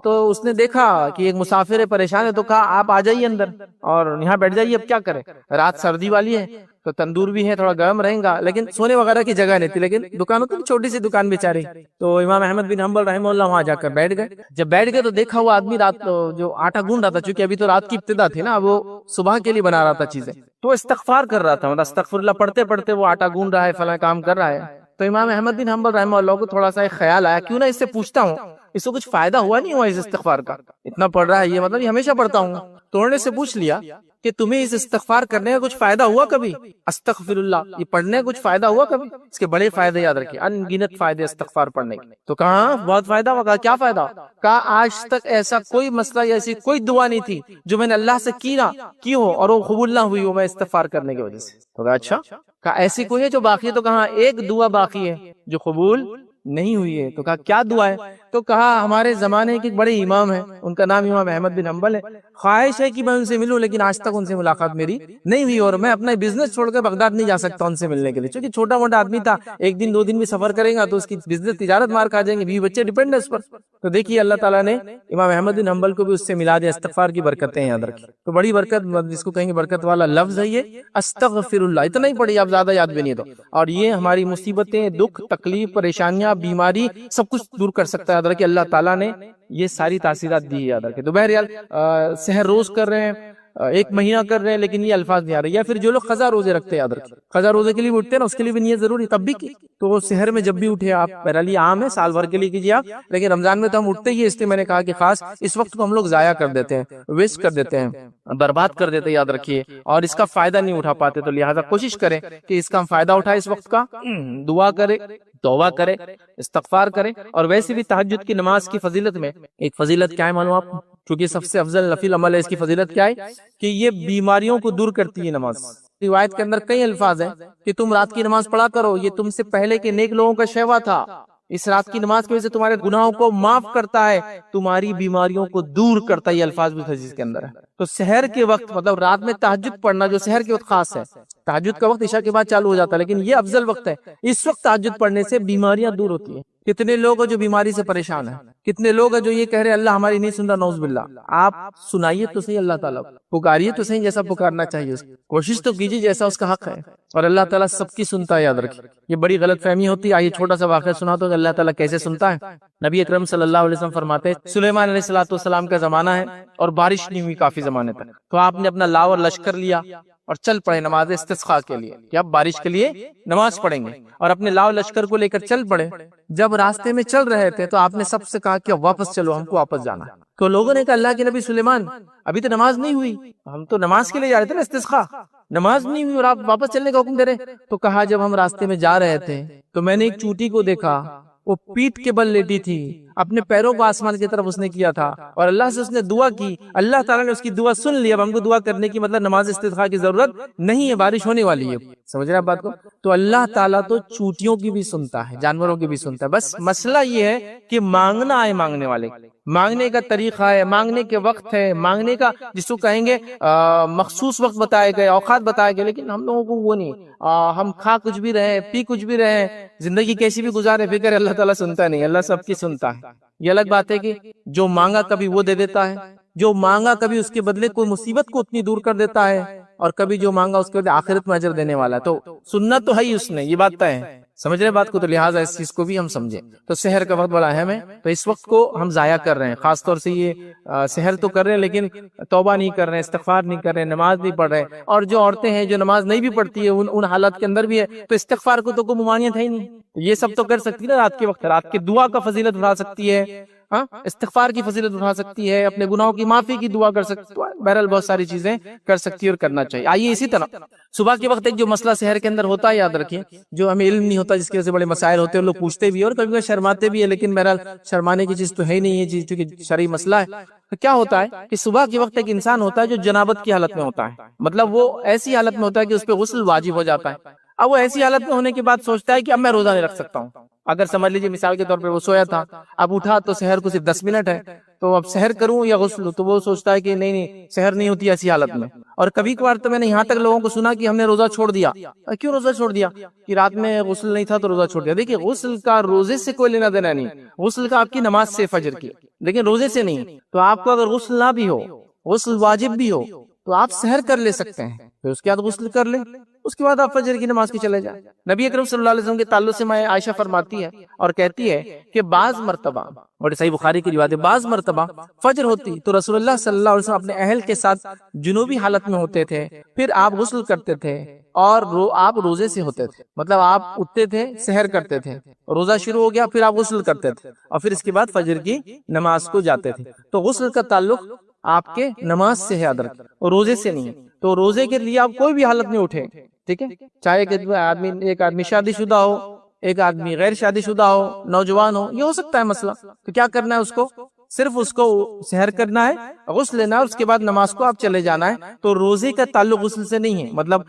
تو اس نے دیکھا کہ ایک مسافر ہے، پریشان ہے، تو کہا آپ آ جائیے اندر اور یہاں بیٹھ جائیے، اب کیا کریں، رات سردی والی ہے تو تندور بھی ہے، تھوڑا گرم رہیں گا، لیکن سونے وغیرہ کی جگہ نہیں تھی، لیکن دکانوں کی چھوٹی سی دکان بیچاری، تو امام احمد بن حنبل رحمہ اللہ وہاں جا کر بیٹھ گئے۔ جب بیٹھ گئے تو دیکھا وہ آدمی رات جو آٹا گونڈ رہا تھا، چونکہ ابھی تو رات کی ابتدا تھی نا، وہ صبح کے لیے بنا رہا تھا چیزیں، تو وہ استغفار کر رہا تھا، مطلب استغفر اللہ پڑھتے پڑھتے وہ آٹا گونڈ رہا ہے، فلاں کام کر رہا ہے۔ تو امام احمد بن حنبل رحمہ اللہ کو تھوڑا سا ایک خیال آیا، کیوں نہ اس سے پوچھتا ہوں، اس کو کچھ فائدہ ہوا نہیں ہوا اس استغفار کا، اتنا پڑھ رہا ہے یہ، مطلب یہ ہمیشہ پڑھتا ہوں، تو انہوں نے سے پوچھ لیا کہ تمہیں اس استغفار کرنے کا کچھ فائدہ ہوا کبھی، استغفر اللہ یہ پڑھنے کا کچھ فائدہ ہوا کبھی؟ اس کے بڑے فائدے یاد رکھیے، ان گنت فائدے استغفار پڑھنے کے۔ تو کہا بہت فائدہ ہوا، کیا فائدہ؟ کہا آج تک ایسا کوئی مسئلہ یا ایسی کوئی دعا نہیں تھی جو میں نے اللہ سے کی ہو اور وہ قبول نہ ہوئی ہو میں استغفار کرنے کی وجہ سے۔ تو کہا اچھا، کہا ایسی کوئی ہے جو باقی ہے؟ تو کہا ایک دعا باقی ہے جو قبول نہیں ہوئی ہے۔ تو کہا کیا دعا ہے؟ تو کہا ہمارے زمانے کے ایک بڑے امام ہیں، ان کا نام امام احمد بن حنبل ہے، خواہش ہے کہ میں ان سے ملوں، لیکن آج تک ان سے ملاقات میری نہیں ہوئی، اور میں اپنا بزنس چھوڑ کر بغداد نہیں جا سکتا ان سے ملنے کے لیے، چونکہ چھوٹا موٹا آدمی تھا، 1 دن 2 دن بھی سفر کرے گا تو اس کی بزنس تجارت مار کھا جائیں گے، بیوی بچے ڈیپینڈ ہے اس پر۔ تو دیکھیے اللہ تعالیٰ نے امام احمد بن حنبل کو بھی اس سے ملا دیا، استغفار کی برکتیں یاد رکھیں، تو بڑی برکت، جس کو کہیں گے برکت والا لفظ ہے یہ استغفر اللہ، اتنا ہی پڑھیے آپ، زیادہ یاد بھی نہیں تو، اور یہ ہماری مصیبتیں، دکھ، تکلیف، پریشانیاں، بیماری سب کچھ دور کر سکتا ہے، یاد رکھیں اللہ تعالیٰ نے یہ ساری تاثیرات دی ہے، یاد رکھیں۔ تو بہرحال سحر روز کر رہے ہیں، 1 مہینہ کر رہے ہیں، لیکن یہ الفاظ نہیں آ رہے، یا پھر جو لوگ قضا روزے رکھتے ہیں، یاد رکھیں قضا روزے کے لیے بھی اٹھتے ہیں نا، اس کے لیے بھی نیت ضروری تب بھی کی، تو وہ سحر میں جب بھی اٹھے آپ، بہرحال یہ عام ہے، سال بھر کے لیے کیجیے آپ، لیکن رمضان میں تو ہم اٹھتے ہی، اس لیے میں نے کہا کہ خاص اس وقت کو ہم لوگ ضائع کر دیتے ہیں، ویسٹ کر دیتے ہیں، برباد کر دیتے ہیں، یاد رکھیے، اور اس کا فائدہ نہیں اٹھا پاتے، تو لہٰذا کوشش کریں کہ اس کا ہم فائدہ اٹھائیں، اس وقت کا دعا کریں، توبہ کرے، استغفار کرے، اور ویسے بھی تہجد کی نماز کی فضیلت میں ایک فضیلت کیا ہے معلوم آپ کو؟ چونکہ سب سے افضل نفل عمل ہے، اس کی فضیلت کیا ہے کہ یہ بیماریوں کو دور کرتی ہے نماز۔ روایت کے اندر کئی الفاظ ہیں کہ تم رات کی نماز پڑھا کرو، یہ تم سے پہلے کے نیک لوگوں کا شیوا تھا، اس رات کی نماز کی وجہ سے تمہارے گناہوں کو معاف کرتا ہے، تمہاری بیماریوں کو دور کرتا ہے، یہ الفاظ بھی حدیث کے اندر ہے۔ تو سحر کے وقت، مطلب رات میں تہجد پڑھنا جو سحر کے وقت خاص ہے، تہجد کا وقت عشاء کے بعد چالو ہو جاتا ہے، لیکن یہ افضل وقت ہے، اس وقت تہجد پڑھنے سے بیماریاں دور ہوتی ہیں۔ کتنے لوگ ہیں جو بیماری سے پریشان ہیں، کتنے لوگ ہیں جو یہ کہہ رہے ہیں اللہ ہماری نہیں سن رہا، نعوذ باللہ۔ آپ سنائیے تو صحیح اللہ تعالیٰ کو، پکاریے تو صحیح جیسا پکارنا چاہیے، کوشش تو کیجیے جیسا اس کا حق ہے، اور اللہ تعالیٰ سب کی سنتا ہے، یاد رکھیے۔ یہ بڑی غلط فہمی ہوتی ہے۔ آئیے چھوٹا سا واقعہ سنا تو کہ اللہ تعالیٰ کیسے سنتا ہے۔ نبی اکرم صلی اللہ علیہ وسلم فرماتے ہیں سلیمان علیہ السلام کا زمانہ ہے اور بارش نہیں ہوئی کافی زمانے تک، تو آپ نے اپنا لاؤ اور لشکر لیا اور چل پڑے نماز استسقاء کے لیے کہ اب بارش کے لیے نماز پڑھیں گے، اور اپنے لاؤ لشکر کو لے کر چل پڑے۔ جب راستے میں چل رہے تھے تو آپ نے سب سے کہا کہ واپس چلو، ہم کو واپس جانا ہے۔ تو لوگوں نے کہا اللہ کے نبی سلیمان ابھی تو نماز نہیں ہوئی، ہم تو نماز کے لیے جا رہے تھے نا، استسقاء، نماز نہیں ہوئی اور آپ واپس چلنے کا حکم دے رہے۔ تو کہا جب ہم راستے میں جا رہے تھے تو میں نے ایک چوٹی کو دیکھا، وہ پیٹھ کے بل لیٹی تھی، اپنے پیروں کو آسمان کی طرف اس نے کیا تھا، اور اللہ سے اس نے دعا کی، اللہ تعالیٰ نے اس کی دعا سن لی۔ اب ہم کو دعا کرنے کی مطلب نماز استسقاء کی ضرورت نہیں ہے، بارش ہونے والی ہے۔ سمجھ رہے ہیں بات کو؟ تو اللہ تعالیٰ تو چوٹیوں کی بھی سنتا ہے، جانوروں کی بھی سنتا ہے، بس مسئلہ یہ ہے کہ مانگنا ہے، مانگنے والے مانگنے کا طریقہ ہے، مانگنے کے وقت ہے، مانگنے کا جس کو کہیں گے مخصوص وقت بتائے گئے، اوقات بتائے گئے، لیکن ہم لوگوں کو وہ نہیں۔ ہم کھا کچھ بھی رہے، پی کچھ بھی رہے، زندگی کیسی بھی گزارے، فکر اللہ تعالیٰ سنتا نہیں، اللہ سب کی سنتا ہے۔ یہ الگ بات ہے کہ جو مانگا کبھی وہ دے دیتا ہے، جو مانگا کبھی اس کے بدلے کوئی مصیبت کو اتنی دور کر دیتا ہے، اور کبھی جو مانگا اس کے بدلے آخرت میں اجر دینے والا ہے۔ تو سننا تو ہے ہی اس نے، یہ بات طے ہے، سمجھ رہے بات کو؟ تو لہٰذا اس چیز کو بھی ہم سمجھیں۔ تو سحر کا وقت بڑا اہم ہے، تو اس وقت کو ہم ضائع کر رہے ہیں، خاص طور سے یہ سحر تو کر رہے ہیں لیکن توبہ نہیں کر رہے ہیں، استغفار نہیں کر رہے ہیں، نماز نہیں پڑھ رہے ہیں۔ اور جو عورتیں ہیں جو نماز نہیں بھی پڑھتی ہے ان حالات کے اندر بھی ہے، تو استغفار کو تو کوئی ممانعت ہے ہی نہیں، یہ سب تو کر سکتی ہے نا رات کے وقت، رات کے دعا کا فضیلت اٹھا سکتی ہے، استغفار کی فضیلت اٹھا سکتی ہے، اپنے گناہوں کی معافی کی دعا کر سکتی ہے، بہرحال بہت ساری چیزیں کر سکتی ہے اور کرنا چاہیے۔ آئیے اسی طرح صبح کے وقت ایک جو مسئلہ سحر کے اندر ہوتا ہے، یاد رکھیے، جو ہمیں علم نہیں ہوتا، جس کی وجہ سے بڑے مسائل ہوتے ہیں، لوگ پوچھتے بھی ہیں اور کبھی کبھی شرماتے بھی ہیں، لیکن بہرحال شرمانے کی چیز تو ہے ہی نہیں، یہ چیز کیونکہ شرعی مسئلہ ہے۔ تو کیا ہوتا ہے کہ صبح کے وقت ایک انسان ہوتا ہے جو جنابت کی حالت میں ہوتا ہے، مطلب وہ ایسی حالت میں ہوتا ہے کہ اس پہ غسل واجب ہو جاتا ہے۔ اب وہ ایسی حالت میں ہونے کے بعد سوچتا ہے کہ اب میں روزہ نہیں رکھ سکتا ہوں۔ اگر سمجھ لیجیے مثال کے طور پہ وہ سویا تھا، اب اٹھا تو سحر کو صرف 10 منٹ ہے، تو اب سحر کروں یا غسل؟ تو وہ سوچتا ہے کہ نہیں سحر نہیں ہوتی ایسی حالت میں۔ اور کبھی کبھار تو میں نے یہاں تک لوگوں کو سنا کہ ہم نے روزہ چھوڑ دیا۔ کیوں روزہ چھوڑ دیا؟ کہ رات میں غسل نہیں تھا تو روزہ چھوڑ دیا۔ دیکھیے غسل کا روزے سے کوئی لینا دینا نہیں، غسل کا آپ کی نماز سے، فجر کی، لیکن روزے سے نہیں۔ تو آپ کو اگر غسل نہ بھی ہو، غسل واجب بھی ہو، تو آپ سحر کر لے سکتے ہیں، پھر اس کے بعد غسل کر لیں، اس کے بعد آپ فجر کی نماز کی چلے جائیں۔ نبی اکرم صلی اللہ علیہ وسلم کے تعلق سے میں عائشہ فرماتی ہے اور کہتی ہے کہ بعض مرتبہ، اور صحیح بخاری کی روایت ہے، بعض مرتبہ فجر ہوتی تو رسول اللہ صلی اللہ علیہ وسلم اپنے اہل کے ساتھ جنوبی حالت میں ہوتے تھے، پھر آپ غسل کرتے تھے اور آپ روزے سے ہوتے تھے، مطلب آپ اٹھتے تھے، سحر کرتے تھے، روزہ شروع ہو گیا، پھر آپ غسل کرتے تھے اور پھر اس کے بعد فجر کی نماز کو جاتے تھے۔ تو غسل کا تعلق آپ کے نماز سے ہے، یاد رکھیں، اور روزے سے نہیں ہے۔ تو روزے کے لیے آپ کوئی بھی حالت میں اٹھے، ٹھیک ہے، چاہے کہ ایک آدمی شادی شدہ ہو، ایک آدمی غیر شادی شدہ ہو، نوجوان ہو، یہ ہو سکتا ہے مسئلہ۔ تو کیا کرنا ہے؟ اس کو صرف اس کو سحر کرنا ہے، غسل لینا ہے، اس کے بعد نماز کو آپ چلے جانا ہے۔ تو روزے کا تعلق غسل سے نہیں ہے، مطلب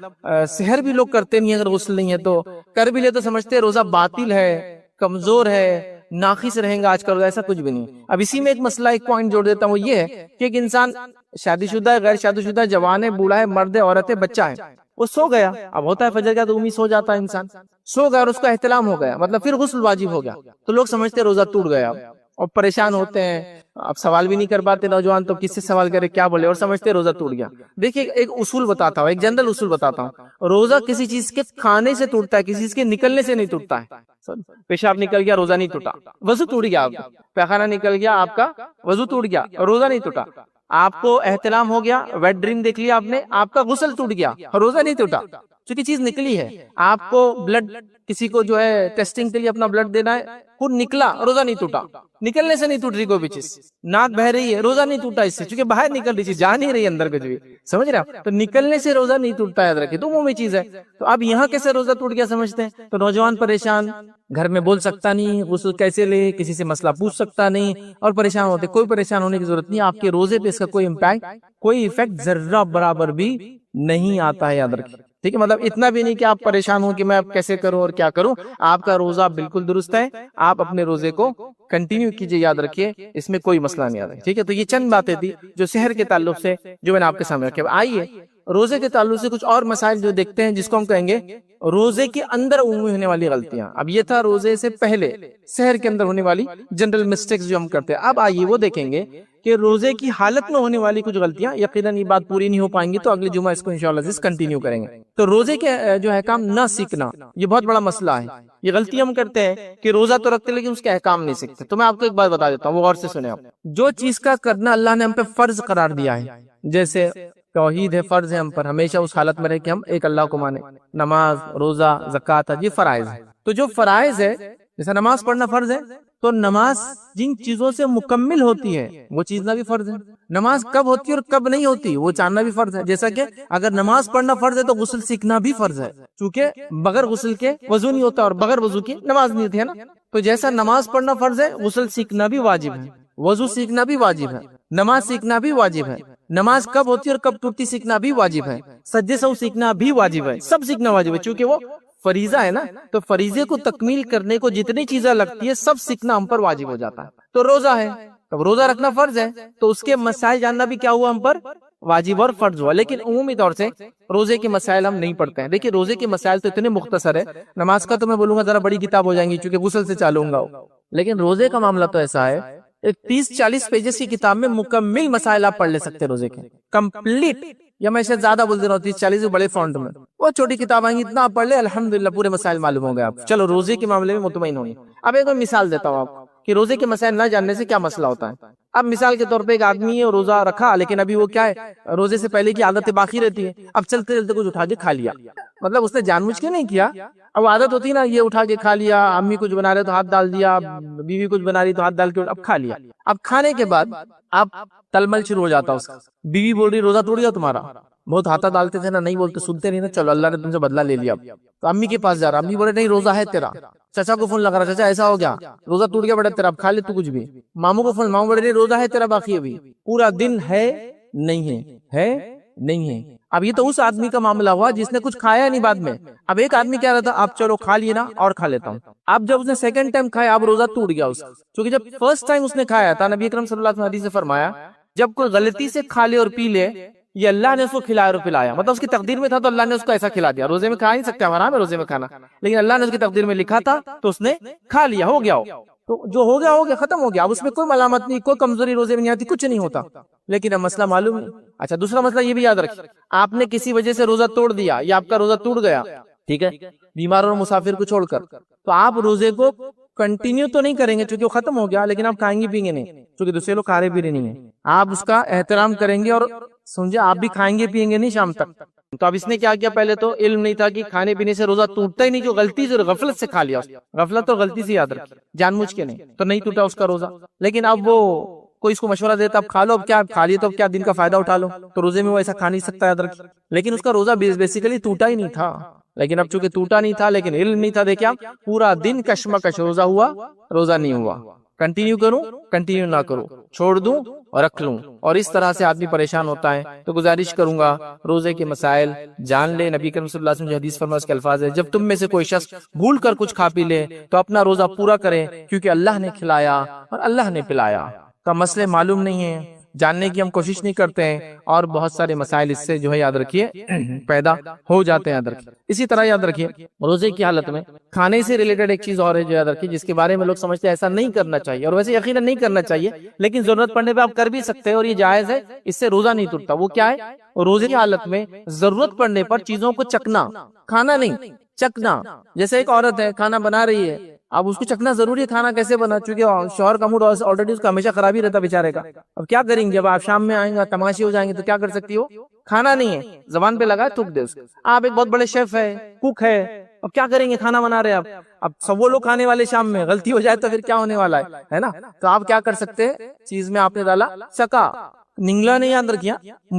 سحر بھی لوگ کرتے نہیں، اگر غسل نہیں ہے تو کر بھی لے تو سمجھتے روزہ باطل ہے، کمزور ہے، ناقص رہیں گا آج کل، ایسا کچھ بھی نہیں۔ اب اسی میں ایک مسئلہ، ایک پوائنٹ جوڑ دیتا ہوں، وہ یہ ہے کہ ایک انسان شادی شدہ ہے، غیر شادی شدہ، جوان ہے، بوڑھا ہے، مرد ہے، عورت ہے، بچہ ہے، وہ سو گیا، اب ہوتا ہے فجر کا تو امی سو جاتا ہے انسان، سو گیا اور اس کا احتلام ہو گیا، مطلب پھر غسل واجب ہو گیا، تو لوگ سمجھتے ہیں روزہ ٹوٹ گیا اور پریشان ہوتے ہیں، اب سوال بھی نہیں کر پاتے نوجوان، تو کس سے سوال کرے، کیا بولے، اور سمجھتے ہیں روزہ ٹوٹ گیا۔ دیکھیے ایک اصول بتاتا ہوں، ایک جنرل اصول بتاتا ہوں، روزہ کسی چیز کے کھانے سے ٹوٹتا ہے، کسی چیز کے نکلنے سے نہیں ٹوٹتا ہے۔ پیشاب نکل گیا، روزہ نہیں ٹوٹا، وضو ٹوٹ گیا، آپ کا پیخانہ نکل گیا، آپ کا وضو ٹوٹ گیا، روزہ نہیں ٹوٹا۔ آپ کو احتلام ہو گیا، ویٹ ڈریم دیکھ لیا آپ نے، آپ کا غسل ٹوٹ گیا، روزہ نہیں ٹوٹا، چونکہ چیز نکلی ہے۔ آپ کو بلڈ، کسی کو جو ہے ٹیسٹنگ کے لیے اپنا بلڈ دینا ہے، خود نکلا، روزہ نہیں ٹوٹا، نکلنے سے نہیں ٹوٹ رہی کوئی بھی چیز، ناک بہ رہی ہے، روزہ نہیں ٹوٹا اس سے، چونکہ باہر نکل رہی چیز، جا نہیں رہی اندر کچھ بھی، سمجھ رہے آپ؟ تو نکلنے سے روزہ نہیں ٹوٹتا، یاد رکھیں، تو عمومی چیز ہے۔ تو اب یہاں کیسے روزہ ٹوٹ گیا سمجھتے ہیں؟ تو نوجوان پریشان، گھر میں بول سکتا نہیں، غسل کیسے لے، کسی سے مسئلہ پوچھ سکتا نہیں، اور پریشان ہوتے۔ کوئی پریشان ہونے کی ضرورت نہیں، آپ کے روزے پہ اس کا کوئی امپیکٹ، کوئی ایفیکٹ ذرہ برابر بھی نہیں آتا ہے، یاد رکھیں، ٹھیک ہے؟ مطلب اتنا بھی نہیں کہ آپ پریشان ہوں کہ میں اب کیسے کروں اور کیا کروں، آپ کا روزہ بالکل درست ہے، آپ اپنے روزے کو کنٹینیو کیجئے، یاد رکھیے، اس میں کوئی مسئلہ نہیں آتا ہے، ٹھیک ہے؟ تو یہ چند باتیں تھی جو سحر کے تعلق سے جو میں نے آپ کے سامنے رکھے۔ آئیے روزے کے تعلق سے کچھ اور مسائل جو دیکھتے ہیں، جس کو ہم کہیں گے روزے کے اندر عمومی ہونے والی غلطیاں. اب یہ تھا روزے سے پہلے سحر کے اندر ہونے والی جنرل مسٹیکس جو ہم کرتے ہیں. اب آئیے وہ دیکھیں گے کہ روزے کی حالت میں ہونے والی کچھ غلطیاں. یقیناً یہ بات پوری نہیں ہو پائیں گی تو اگلے جمعہ اس کو انشاءاللہ کنٹینیو کریں گے. تو روزے کے جو احکام نہ سیکھنا یہ بہت بڑا مسئلہ ہے. یہ غلطی ہم کرتے ہیں کہ روزہ تو رکھتے لیکن اس کے احکام نہیں سیکھتے. تو میں آپ کو ایک بات بتا دیتا ہوں, وہ غور سے سنیں آپ. جو چیز کا کرنا اللہ نے ہم پہ فرض قرار دیا ہے, جیسے توحید ہے, فرض ہے ہم پر, ہمیشہ اس حالت میں رہے کہ ہم ایک اللہ کو مانیں. نماز, روزہ, زکوٰۃ, یہ فرائض ہے. تو جو فرائض ہے, جیسے نماز پڑھنا فرض ہے, تو نماز جن چیزوں سے مکمل ہوتی ہے وہ چیز نہ بھی فرض ہے. نماز کب ہوتی ہے اور کب نہیں ہوتی وہ جاننا بھی فرض ہے. جیسا کہ اگر نماز پڑھنا فرض ہے تو غسل سیکھنا بھی فرض ہے, چونکہ بغیر غسل کے وضو نہیں ہوتا اور بغیر وضو کی نماز نہیں ہوتی ہے نا. تو جیسا نماز پڑھنا فرض ہے, غسل سیکھنا بھی واجب ہے, وضو سیکھنا بھی واجب ہے, نماز سیکھنا بھی واجب ہے. نماز کب ہوتی ہے اور کب ٹوٹتی سیکھنا بھی واجب ہے. سجدے سہو سیکھنا بھی واجب ہے. سب سیکھنا واجب ہے چونکہ وہ فریضہ ہے نا. تو فریضے کو تکمیل کرنے کو جتنی چیزیں لگتی ہے سب سیکھنا ہم پر واجب ہو جاتا ہے. تو روزہ ہے, تو روزہ رکھنا فرض ہے, تو اس کے مسائل جاننا بھی کیا ہوا ہم پر واجب اور فرض ہوا. لیکن عمومی طور سے روزے کے مسائل ہم نہیں پڑھتے ہیں. دیکھیے روزے کے مسائل تو اتنے مختصر ہے, نماز کا تو میں بولوں گا ذرا بڑی کتاب ہو جائیں گی چونکہ غسل سے چالوں گا. لیکن روزے کا معاملہ تو ایسا ہے, ایک 30-40 پیجز کی کتاب میں مکمل مسائل آپ پڑھ لے سکتے روزے کے, کمپلیٹ. یا میں شاید زیادہ بول دے رہا ہوں, 30-40 بڑے فونٹ میں. وہ چھوٹی کتاب آئیں گی, اتنا آپ پڑھ لے الحمدللہ پورے مسائل معلوم ہو گئے آپ. چلو روزے کے معاملے میں مطمئن ہوں گے. اب ایک مثال دیتا ہوں آپ کہ روزے کے مسائل نہ جاننے سے کیا مسئلہ ہوتا ہے. اب مثال کے طور پہ ایک آدمی ہے, روزہ رکھا لیکن ابھی وہ کیا ہے, روزے سے پہلے کی عادتیں باقی رہتی ہے. اب چلتے چلتے کچھ اٹھا کے کھا لیا, مطلب اس نے جان بوجھ کے نہیں کیا. اب عادت ہوتی نا, یہ اٹھا کے کھا لیا, امی کچھ بنا رہے تو ہاتھ ڈال دیا, بیوی کچھ بنا رہی تو ہاتھ ڈال کے اب کھا لیا. اب کھانے کے بعد اب تلمل شروع ہو جاتا اس کا. بیوی بول رہی روزہ ٹوٹ گیا تمہارا, بہت ہاتھا ڈالتے تھے نا, نہیں بولتے, سنتے نہیں نا, چلو اللہ نے تم سے بدلہ لے لیا. تو امی کے پاس جا رہا, امی بولے نہیں روزہ ہے تیرا. چچا کو فون لگا رہا, چچا ایسا ہو گیا, روزہ ٹوٹ گیا بیٹا تیرا, اب کھا لے تو کچھ بھی. ماموں کو فون, ماموں بولے نہیں روزہ ہے تیرا باقی ابھی, پورا دن ہے نہیں ہے نہیں ہے. اب یہ تو اس آدمی کا معاملہ ہوا جس نے کچھ کھایا نہیں بعد میں. اب ایک آدمی کیا رہتا, اب چلو کھا لیے نا اور کھا لیتا ہوں. اب جب اس نے سیکنڈ ٹائم کھایا, اب روزہ ٹوٹ گیا اس کا, کیونکہ جب فرسٹ ٹائم اس نے کھایا تھا, نبی اکرم صلی اللہ علیہ وسلم حدیث سے فرمایا جب کوئی غلطی سے کھا لے اور پی لے, یہ اللہ نے اس کو کھلایا اور پلایا, مطلب اس کی تقدیر میں تھا تو اللہ نے اس کو ایسا کھلا دیا. روزے میں کھا نہیں سکتے, حرام ہے روزے میں کھانا, لیکن اللہ نے اس کی تقدیر میں لکھا تھا تو اس نے کھا لیا, ہو گیا. تو جو ہو گیا ہو گیا, ختم ہو گیا. اب اس میں کوئی ملامت نہیں, کوئی کمزوری روزے میں نہیں آتی, کچھ نہیں ہوتا. لیکن اب مسئلہ معلوم نہیں. اچھا دوسرا مسئلہ یہ بھی یاد رکھیں, آپ نے کسی وجہ سے روزہ توڑ دیا یا آپ کا روزہ ٹوٹ گیا, ٹھیک ہے, بیمار اور مسافر کو چھوڑ کر, تو آپ روزے کو کنٹینیو تو نہیں کریں گے چونکہ وہ ختم ہو گیا, لیکن آپ کھائیں گے پیئیں گے نہیں چونکہ دوسرے لوگ کھا رہے بھی نہیں ہیں. آپ اس کا احترام کریں گے اور سمجھے آپ بھی کھائیں گے پیئیں گے نہیں شام تک. تو اب اس نے کیا کیا, پہلے تو علم نہیں تھا کہ کھانے پینے سے روزہ ٹوٹتا ہی نہیں, جو غلطی سے غفلت سے کھا لیا, غفلت اور غلطی سے یاد رکھی, جان بوجھ کے نہیں, تو نہیں ٹوٹا اس کا روزہ. لیکن اب وہ کوئی اس کو مشورہ دیتا اب کھا لو, اب کیا کھا لیے تو اب کیا دن کا فائدہ اٹھا لو, تو روزے میں وہ ایسا کھا نہیں سکتا, یاد رکھیں. لیکن اس کا روزہ بیسیکلی ٹوٹا ہی نہیں تھا, لیکن اب چونکہ ٹوٹا نہیں تھا لیکن علم نہیں تھا, دیکھیں آپ پورا دن کشمکش, روزہ ہوا روزہ نہیں ہوا, کنٹینیو کروں کنٹینیو نہ کروں, چھوڑ دوں اور رکھ لوں, اور اس طرح سے آدمی پریشان ہوتا ہے. تو گزارش کروں گا روزے کے مسائل جان لے. نبی کریم صلی اللہ علیہ وسلم جو حدیث فرمایا اس کے الفاظ ہے, جب تم میں سے کوئی شخص بھول کر کچھ کھا پی لے تو اپنا روزہ پورا کرے, کیونکہ اللہ نے کھلایا اور اللہ نے پلایا. کا مسئلے معلوم نہیں ہے, جاننے کی ہم کوشش نہیں کرتے ہیں, اور بہت سارے مسائل اس سے جو ہے یاد رکھیے پیدا ہو جاتے ہیں, یاد رکھیے. اسی طرح یاد رکھیے روزے کی حالت میں کھانے سے ریلیٹڈ ایک چیز اور ہے جو یاد رکھیے, جس کے بارے میں لوگ سمجھتے ہیں ایسا نہیں کرنا چاہیے, اور ویسے یقیناً نہیں کرنا چاہیے, لیکن ضرورت پڑنے پہ آپ کر بھی سکتے ہیں اور یہ جائز ہے, اس سے روزہ نہیں ٹوٹتا. وہ کیا ہے, روزے کی حالت میں ضرورت پڑنے پر چیزوں کو چکنا, کھانا نہیں چکنا. جیسے ایک عورت ہے کھانا بنا رہی ہے, اب اس کو چکنا ضروری ہے, کھانا کیسے بنا, چونکہ شوہر کا موڈ آلریڈی اس کا ہمیشہ خراب ہی رہتا بیچارے کا. اب کیا کریں گے, جب آپ شام میں آئیں گے تماشے ہو جائیں گے تو کیا کر سکتی ہو, کھانا نہیں ہے زبان پہ لگا تھوک دے اس کو. آپ ایک بہت بڑے شیف ہے, کوک ہے, اب کیا کریں گے, کھانا بنا رہے آپ, اب سب وہ لوگ کھانے والے شام میں, غلطی ہو جائے تو پھر کیا ہونے والا ہے نا. تو آپ کیا کر سکتے ہیں, چیز میں آپ نے ڈالا چکا, نگلا نہیں یاد رکھیا,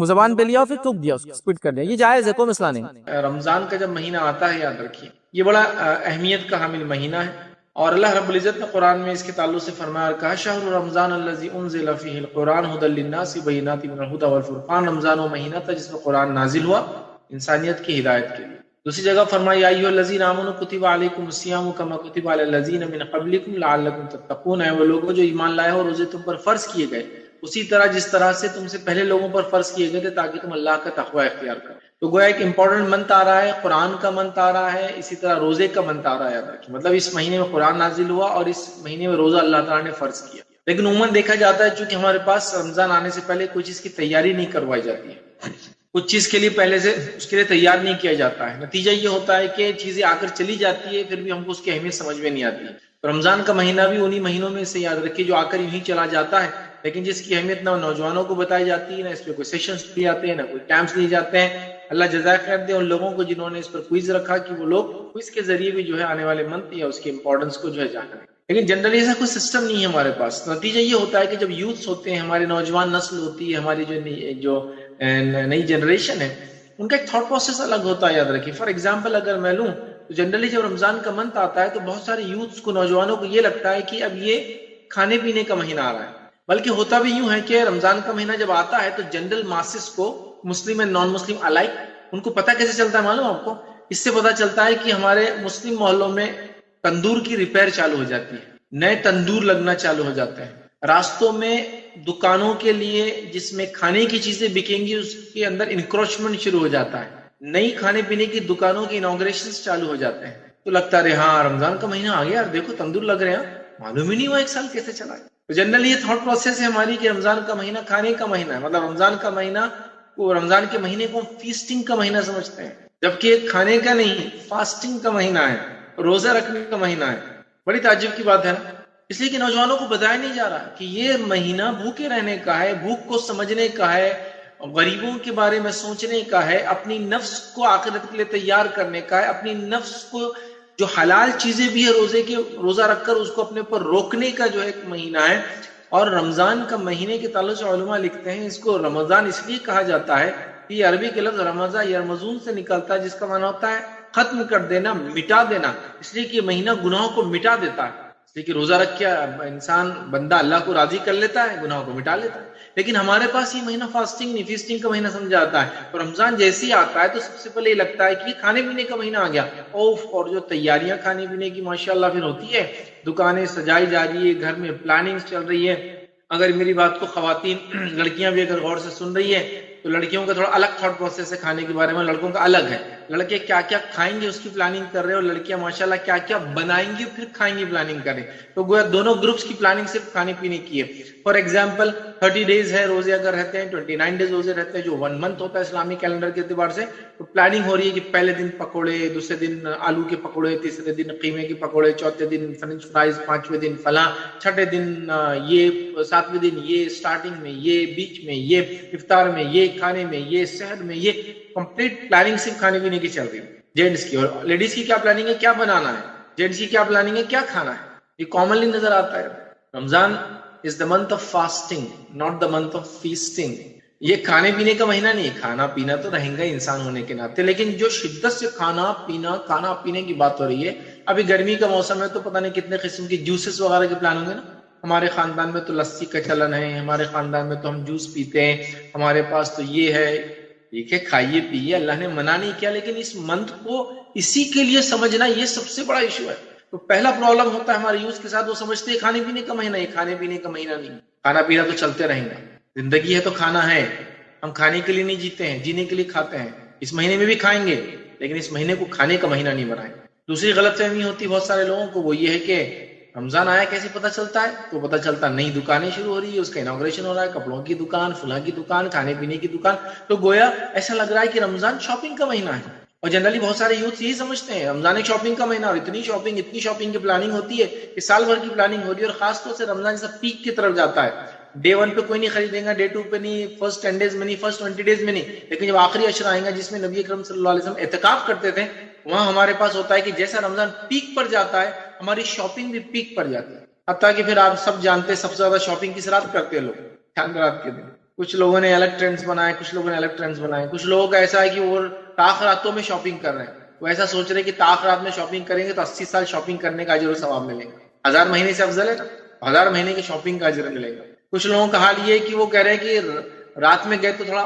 زبان پہ لیا اور پھر تھوک دیا, اس کو اسپٹ کر دیا, یہ جائز ہے, کوئی مسئلہ نہیں. رمضان کا جب مہینہ آتا ہے یاد رکھیے یہ بڑا اہمیت کا حامل مہینہ ہے, اور اللہ رب العزت نے قرآن میں اس کے تعلق سے فرمایا اور کہا شہر رمضان الذی انزل فیہ القرآن ھدی للناس بینات من الھدی والفرقان. رمضان وہ مہینہ تھا جس میں قرآن نازل ہوا انسانیت کی ہدایت کے لیے. دوسری جگہ فرمایا یا ایھا الذین آمنوا کتب علیکم الصیام کما کتب علی الذین من قبلکم لعلکم تتقون. ہے وہ لوگ جو ایمان لائے ہو, روزے تم پر فرض کیے گئے اسی طرح جس طرح سے تم سے پہلے لوگوں پر فرض کیے گئے تھے تاکہ تم اللہ کا تقوی اختیار کرو. تو گویا ایک امپورٹنٹ منتھ آ رہا ہے، قرآن کا منتھ آ رہا ہے، اسی طرح روزے کا منتھ آ رہا ہے. یاد رکھیے مطلب اس مہینے میں قرآن نازل ہوا اور اس مہینے میں روزہ اللہ تعالیٰ نے فرض کیا. لیکن عموماً دیکھا جاتا ہے چونکہ ہمارے پاس رمضان آنے سے پہلے کوئی چیز کی تیاری نہیں کروائی جاتی ہے، کچھ چیز کے لیے پہلے سے اس کے لیے تیار نہیں کیا جاتا ہے. نتیجہ یہ ہوتا ہے کہ چیزیں آ کر چلی جاتی ہے، پھر بھی ہم کو اس کی اہمیت سمجھ میں نہیں آتی ہے. تو رمضان کا مہینہ بھی انہی مہینوں میں سے یاد رکھیے جو آ کر یوں ہی چلا جاتا ہے، لیکن جس کی اہمیت نہ نوجوانوں کو بتائی جاتی ہے، نہ اس پہ کوئی سیشنز لیے جاتے ہیں، نہ کوئی کیمپس لیے جاتے ہیں. اللہ جزائے خیر دے ان لوگوں کو جنہوں نے اس پر کوئز رکھا کہ وہ لوگ کوئز کے ذریعے بھی جو ہے آنے والے منتھ یا اس کی امپورٹنس کو جو ہے جانیں. لیکن جنرلی ایسا کوئی سسٹم نہیں ہے ہمارے پاس. نتیجہ یہ ہوتا ہے کہ جب یوتھس ہوتے ہیں، ہماری نوجوان نسل ہوتی ہے، ہماری جو نئی جنریشن ہے، ان کا ایک تھاٹ پروسیس الگ ہوتا ہے. یاد رکھیے فار ایگزامپل اگر میں لوں تو جنرلی جب رمضان کا منتھ آتا ہے تو بہت سارے یوتھس کو، نوجوانوں کو یہ لگتا ہے کہ اب یہ کھانے پینے کا مہینہ آ رہا ہے. بلکہ ہوتا بھی یوں ہے کہ رمضان کا مہینہ جب آتا ہے تو جنرل ماسس کو، Muslim and non Muslim alike, ان کو پتہ کیسے چلتا ہے معلوم آپ کو؟ اس سے پتہ چلتا ہے کہ ہمارے مسلم محلوں میں تندور کی ریپیئر چالو ہو جاتی ہے، نئے تندور لگنا چالو ہو جاتے ہیں. راستوں میں دکانوں کے لیے جس میں کھانے کی چیزیں بکیں گی اس کے اندر انکروچمنٹ شروع ہو جاتا ہے، نئی کھانے پینے کی دکانوں کی انوگریشنز چالو ہو جاتے ہیں. تو لگتا ہے ہاں رمضان کا مہینہ آ گیا یار، دیکھو تندور لگ رہے ہیں، معلوم ہی نہیں ہوا ایک سال کیسے چلا. تو جنرلی یہ تھاٹ پروسیس ہے ہماری کہ رمضان کا مہینہ کھانے کا مہینہ ہے. مطلب رمضان کا مہینہ کو، رمضان کے مہینے کو فیسٹنگ کا مہینہ سمجھتے ہیں، جبکہ کھانے کا نہیں، فاسٹنگ کا مہینہ ہے، روزہ رکھنے کا مہینہ ہے. بڑی تعجب کی بات ہے نا. اس لیے کہ نوجوانوں کو بتایا نہیں جا رہا کہ یہ مہینہ بھوکے رہنے کا ہے، بھوک کو سمجھنے کا ہے، غریبوں کے بارے میں سوچنے کا ہے، اپنی نفس کو آخرت کے لیے تیار کرنے کا ہے، اپنی نفس کو جو حلال چیزیں بھی ہے روزہ رکھ کر اس کو اپنے پر روکنے کا جو ایک مہینہ ہے. اور رمضان کا مہینے کے تعلق سے علماء لکھتے ہیں اس کو رمضان اس لیے کہا جاتا ہے کہ یہ عربی کے لفظ رمضان یرمزون سے نکلتا ہے، جس کا معنی ہوتا ہے ختم کر دینا، مٹا دینا. اس لیے کہ یہ مہینہ گناہوں کو مٹا دیتا ہے. اس لیے کہ روزہ رکھ کے انسان بندہ اللہ کو راضی کر لیتا ہے، گناہوں کو مٹا لیتا ہے. لیکن ہمارے پاس یہ مہینہ فاسٹنگ نہیں، فیسٹنگ کا مہینہ سمجھا جاتا ہے. اور رمضان جیسے ہی آتا ہے تو سب سے پہلے یہ لگتا ہے کہ یہ کھانے پینے کا مہینہ آ گیا. اور جو تیاریاں کھانے پینے کی ماشاءاللہ پھر ہوتی ہے، دکانیں سجائی جا رہی ہے، گھر میں پلاننگ چل رہی ہے. اگر میری بات کو خواتین، لڑکیاں بھی اگر غور سے سن رہی ہے تو لڑکیوں کا تھوڑا الگ تھاٹ پروسیس ہے کھانے کے بارے میں، لڑکوں کا الگ ہے. لڑکے کیا کیا کھائیں گے اس کی پلاننگ کر رہے ہیں، اور لڑکیاں ماشاءاللہ کیا کیا بنائیں گی پھر کھائیں گی پلاننگ کریں. تو گویا دونوں گروپس کی پلاننگ صرف کھانے پینے کی ہے. فار ایگزامپل 30 ڈیز ہے روزے اگر رہتے ہیں، 29 ڈیز روزے رہتے ہیں جو 1 منتھ ہوتا ہے اسلامی کیلنڈر کے اعتبار سے. تو پلاننگ ہو رہی ہے کہ پہلے دن پکوڑے، دوسرے دن آلو کے پکوڑے، تیسرے دن قیمے کے پکوڑے، چوتھے دن فرنچ فرائز، پانچویں دن فلاں، چھٹے دن یہ، ساتویں دن یہ، سٹارٹنگ میں یہ، بیچ میں یہ، افطار میں یہ، کھانے میں یہ، سحر میں یہ. کمپلیٹ پلاننگ صرف کھانے پینے کی چل رہی ہے. جینٹس کی اور لیڈیز کی کیا پلاننگ ہے، کیا بنانا ہے. جینٹس کی کیا پلاننگ ہے، کیا کھانا ہے. یہ کامنلی نظر آتا ہے. رمضان is the month of fasting, not the month of feasting. یہ کھانے پینے کا مہینہ نہیں. کھانا پینا تو رہیں گا انسان ہونے کے ناطے، لیکن جو شدت سے کھانا پینے کی بات ہو رہی ہے. ابھی گرمی کا موسم ہے تو پتہ نہیں کتنے قسم کی جوسز وغیرہ کے پلان ہوں گے نا. ہمارے خاندان میں تو لسی کا چلن ہے، ہمارے خاندان میں تو ہم جوس پیتے ہیں، ہمارے پاس تو یہ ہے. ٹھیک ہے، کھائیے پیئے، اللہ نے منع نہیں کیا، لیکن اس منتھ کو اسی کے لیے سمجھنا یہ سب سے بڑا ایشو ہے. تو پہلا پرابلم ہوتا ہے ہمارے یوز کے ساتھ، وہ سمجھتے ہیں کھانے پینے کا مہینہ. یہ کھانے پینے کا مہینہ نہیں. کھانا پینا تو چلتے رہیں گا، زندگی ہے تو کھانا ہے. ہم کھانے کے لیے نہیں جیتے ہیں، جینے کے لیے کھاتے ہیں. اس مہینے میں بھی کھائیں گے، لیکن اس مہینے کو کھانے کا مہینہ نہیں بنائیں. دوسری غلط فہمی ہوتی بہت سارے لوگوں کو، وہ یہ ہے کہ رمضان آیا کیسے پتہ چلتا ہے. تو پتہ چلتا نئی دکانیں شروع ہو رہی ہے، اس کا انوگریشن ہو رہا ہے، کپڑوں کی دکان، فلاں کی دکان، کھانے پینے کی دکان. تو گویا ایسا لگ رہا ہے کہ رمضان شاپنگ کا مہینہ ہے. اور جنرلی بہت سارے یوتھ یہی سمجھتے ہیں رمضان ایک شاپنگ کا مہینہ، اور اتنی شاپنگ کی پلاننگ ہوتی ہے کہ سال بھر کی پلاننگ ہوتی ہے. اور خاص طور سے رمضان جیسا پیک کی طرف جاتا ہے. ڈے 1 پہ کوئی نہیں خریدے گا، ڈے 2 پہ نہیں، فرسٹ 10 ڈیز میں نہیں، فرسٹ 20 ڈیز میں نہیں. لیکن جب آخری عشر آئے گا جس میں نبی اکرم صلی اللہ علیہ وسلم اعتکاف کرتے تھے، وہاں ہمارے پاس ہوتا ہے کہ جیسا رمضان پیک پر جاتا ہے ہماری شاپنگ بھی پیک پر جاتی ہے. حتیٰ کہ پھر آپ سب جانتے ہیں سب سے زیادہ شاپنگ کس رات کرتے ہیں لوگ؟ چاند رات کے دن. کچھ لوگوں نے الگ ٹرینڈز بنائے، کچھ لوگوں نے الگ ٹرینڈز بنائے. کچھ لوگوں کا ایسا ہے کہ وہ تاخراتوں میں شاپنگ کر رہے ہیں. وہ ایسا سوچ رہے ہیں کہ تاخرات میں شاپنگ کریں گے تو 80 سال شاپنگ کرنے کا اجر و ثواب ملے گا. 1000 مہینے سے افضل ہے نا، 1000 مہینے کی شاپنگ کا اجر ملے گا. کچھ لوگوں کا حال یہ ہے کہ وہ کہہ رہے ہیں کہ رات میں گئے تو تھوڑا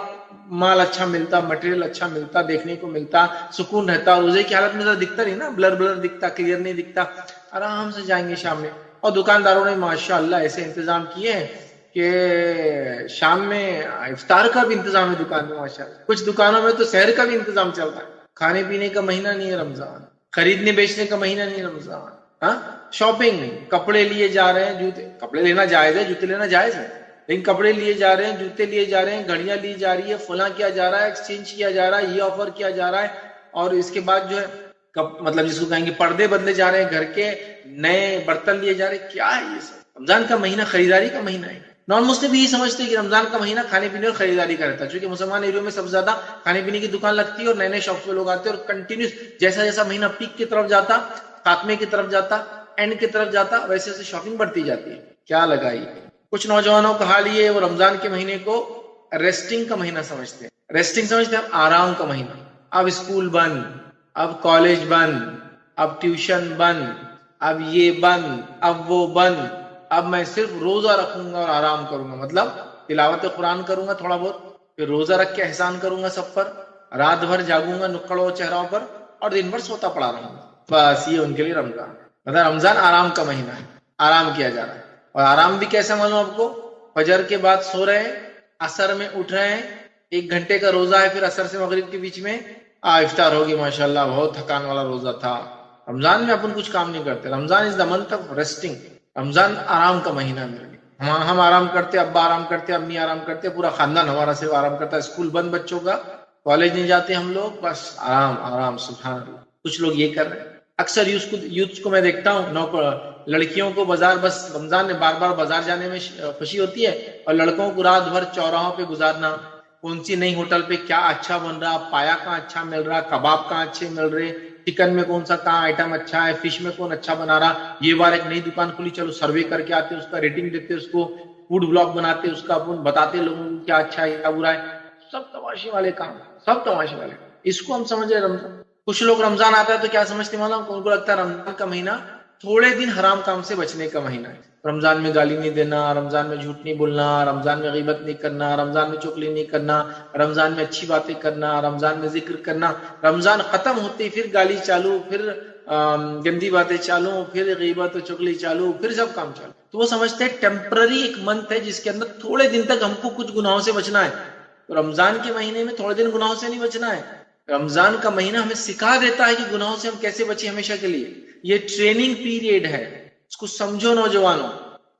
مال اچھا ملتا، مٹیریل اچھا ملتا، دیکھنے کو ملتا، سکون رہتا. روزے کی حالت میں تو دکھتا نہیں نا، بلر دکھتا، کلیئر نہیں دکھتا. آرام سے جائیں گے شام میں. اور دکانداروں نے ماشاءاللہ ایسے انتظام کیے ہیں کہ شام میں افطار کا بھی انتظام ہے دکان میں ماشاءاللہ. کچھ دکانوں میں تو سحر کا بھی انتظام چل رہا ہے. کھانے پینے کا مہینہ نہیں ہے رمضان, خریدنے بیچنے کا مہینہ نہیں ہے رمضان. ہاں, شاپنگ, کپڑے لیے جا رہے ہیں, جوتے, کپڑے لینا جائز ہے, جوتے لینا جائز ہے, لیکن کپڑے لیے جا رہے ہیں, جوتے لیے جا رہے ہیں, گھڑیاں لی جا رہی ہے, فلاں کیا جا رہا ہے, ایکسچینج کیا جا رہا ہے, یہ آفر کیا جا رہا ہے, اور اس کے بعد جو ہے مطلب جس کو کہیں گے پردے بدلے جا رہے ہیں, گھر کے نئے برتن لیے جا رہے ہیں. کیا ہے یہ سب؟ رمضان کا مہینہ خریداری کا مہینہ ہے. نان مسلم بھی یہ سمجھتے ہیں کہ رمضان کا مہینہ کھانے پینے اور خریداری کا رہتا ہے, چونکہ مسلمان ایریوں میں سب سے زیادہ کھانے پینے کی دکان لگتی ہے اور نئے نئے شاپ پہ لوگ آتے ہیں, اور کنٹینیوس جیسا جیسا مہینہ پیک کی طرف جاتا, خاتمے کی طرف جاتا, اینڈ کی طرف جاتا, ویسے ویسے شاپنگ بڑھتی جاتی ہے. کیا لگائی. کچھ نوجوانوں کا حال یہ ہے, وہ رمضان کے مہینے کو ریسٹنگ کا مہینہ سمجھتے ہیں. ریسٹنگ سمجھتے ہیں آرام کا مہینہ. اب اسکول بند, اب کالج بند, اب ٹیوشن بند, اب یہ بند, اب وہ بند, اب میں صرف روزہ رکھوں گا اور آرام کروں گا. مطلب تلاوت قرآن کروں گا تھوڑا بہت, پھر روزہ رکھ کے احسان کروں گا سب پر, رات بھر جاگوں گا نکڑوں چہروں پر, اور دن بھر سوتا پڑا رہوں گا. بس یہ ان کے لیے رمضان. مطلب رمضان آرام کا مہینہ ہے, آرام کیا جا رہا ہے. اور آرام بھی کیسا معلوم آپ کو؟ فجر کے بعد سو رہے ہیں, عصر میں اٹھ رہے ہیں, 1 گھنٹے کا روزہ ہے, پھر عصر سے مغرب کے بیچ میں افطار ہوگی, ماشاءاللہ بہت تھکان والا روزہ تھا. رمضان میں اپن کچھ کام نہیں کرتے. رمضان از دا منتھ آف ریسٹنگ. رمضان آرام کا مہینہ ہے میرے لیے. ہم آرام کرتے, ابا آرام کرتے, امی آرام کرتے, پورا خاندان ہمارا صرف آرام کرتا ہے. اسکول بند بچوں کا, کالج نہیں جاتے ہم لوگ, بس آرام آرام. سبحان اللہ. کچھ لوگ یہ کر رہے ہیں. اکثر یوتھ کو میں دیکھتا ہوں, لڑکیوں کو بازار, بس رمضان میں بار بار بازار جانے میں خوشی ہوتی ہے, اور لڑکوں کو رات بھر چوراہوں پہ گزارنا, کون سی نئی ہوٹل پہ کیا اچھا بن رہا, پایا کہاں اچھا مل رہا, کباب کہاں اچھے مل رہے, چکن میں کون سا کہاں آئٹم اچھا ہے, فش میں کون اچھا بنا رہا. یہ بار ایک نئی دکان کھلی, چلو سروے کر کے آتے, اس کا ریٹنگ دیتے, اس کو فوڈ بلاگ بناتے, اس کا اپن بتاتے لوگوں کو کیا اچھا ہے کیا برا ہے. سب تماشے والے کام, سب تماشے والے. اس کو ہم سمجھ رہے رمضان. کچھ لوگ رمضان آتا ہے تو کیا سمجھتے ہیں, ان کو لگتا ہے رمضان کا مہینہ تھوڑے دن حرام کام سے بچنے کا مہینہ ہے. رمضان میں گالی نہیں دینا, رمضان میں جھوٹ نہیں بولنا, رمضان میں غیبت نہیں کرنا, رمضان میں چغلی نہیں کرنا, رمضان میں اچھی باتیں کرنا, رمضان میں ذکر کرنا. رمضان ختم ہوتے پھر گالی چالو, پھر گندی باتیں چالو, پھر غیبت و چغلی چالو, پھر سب کام چالو. تو وہ سمجھتے ہیں ٹیمپرری ایک منتھ ہے جس کے اندر تھوڑے دن تک ہم کو کچھ گناہوں سے بچنا ہے. تو رمضان کے مہینے میں تھوڑے دن گناہوں سے نہیں بچنا ہے. رمضان کا مہینہ ہمیں سکھا دیتا ہے کہ گناہوں سے ہم کیسے بچیں ہمیشہ کے لیے. یہ ٹریننگ پیریڈ ہے, اس کو سمجھو نوجوانوں.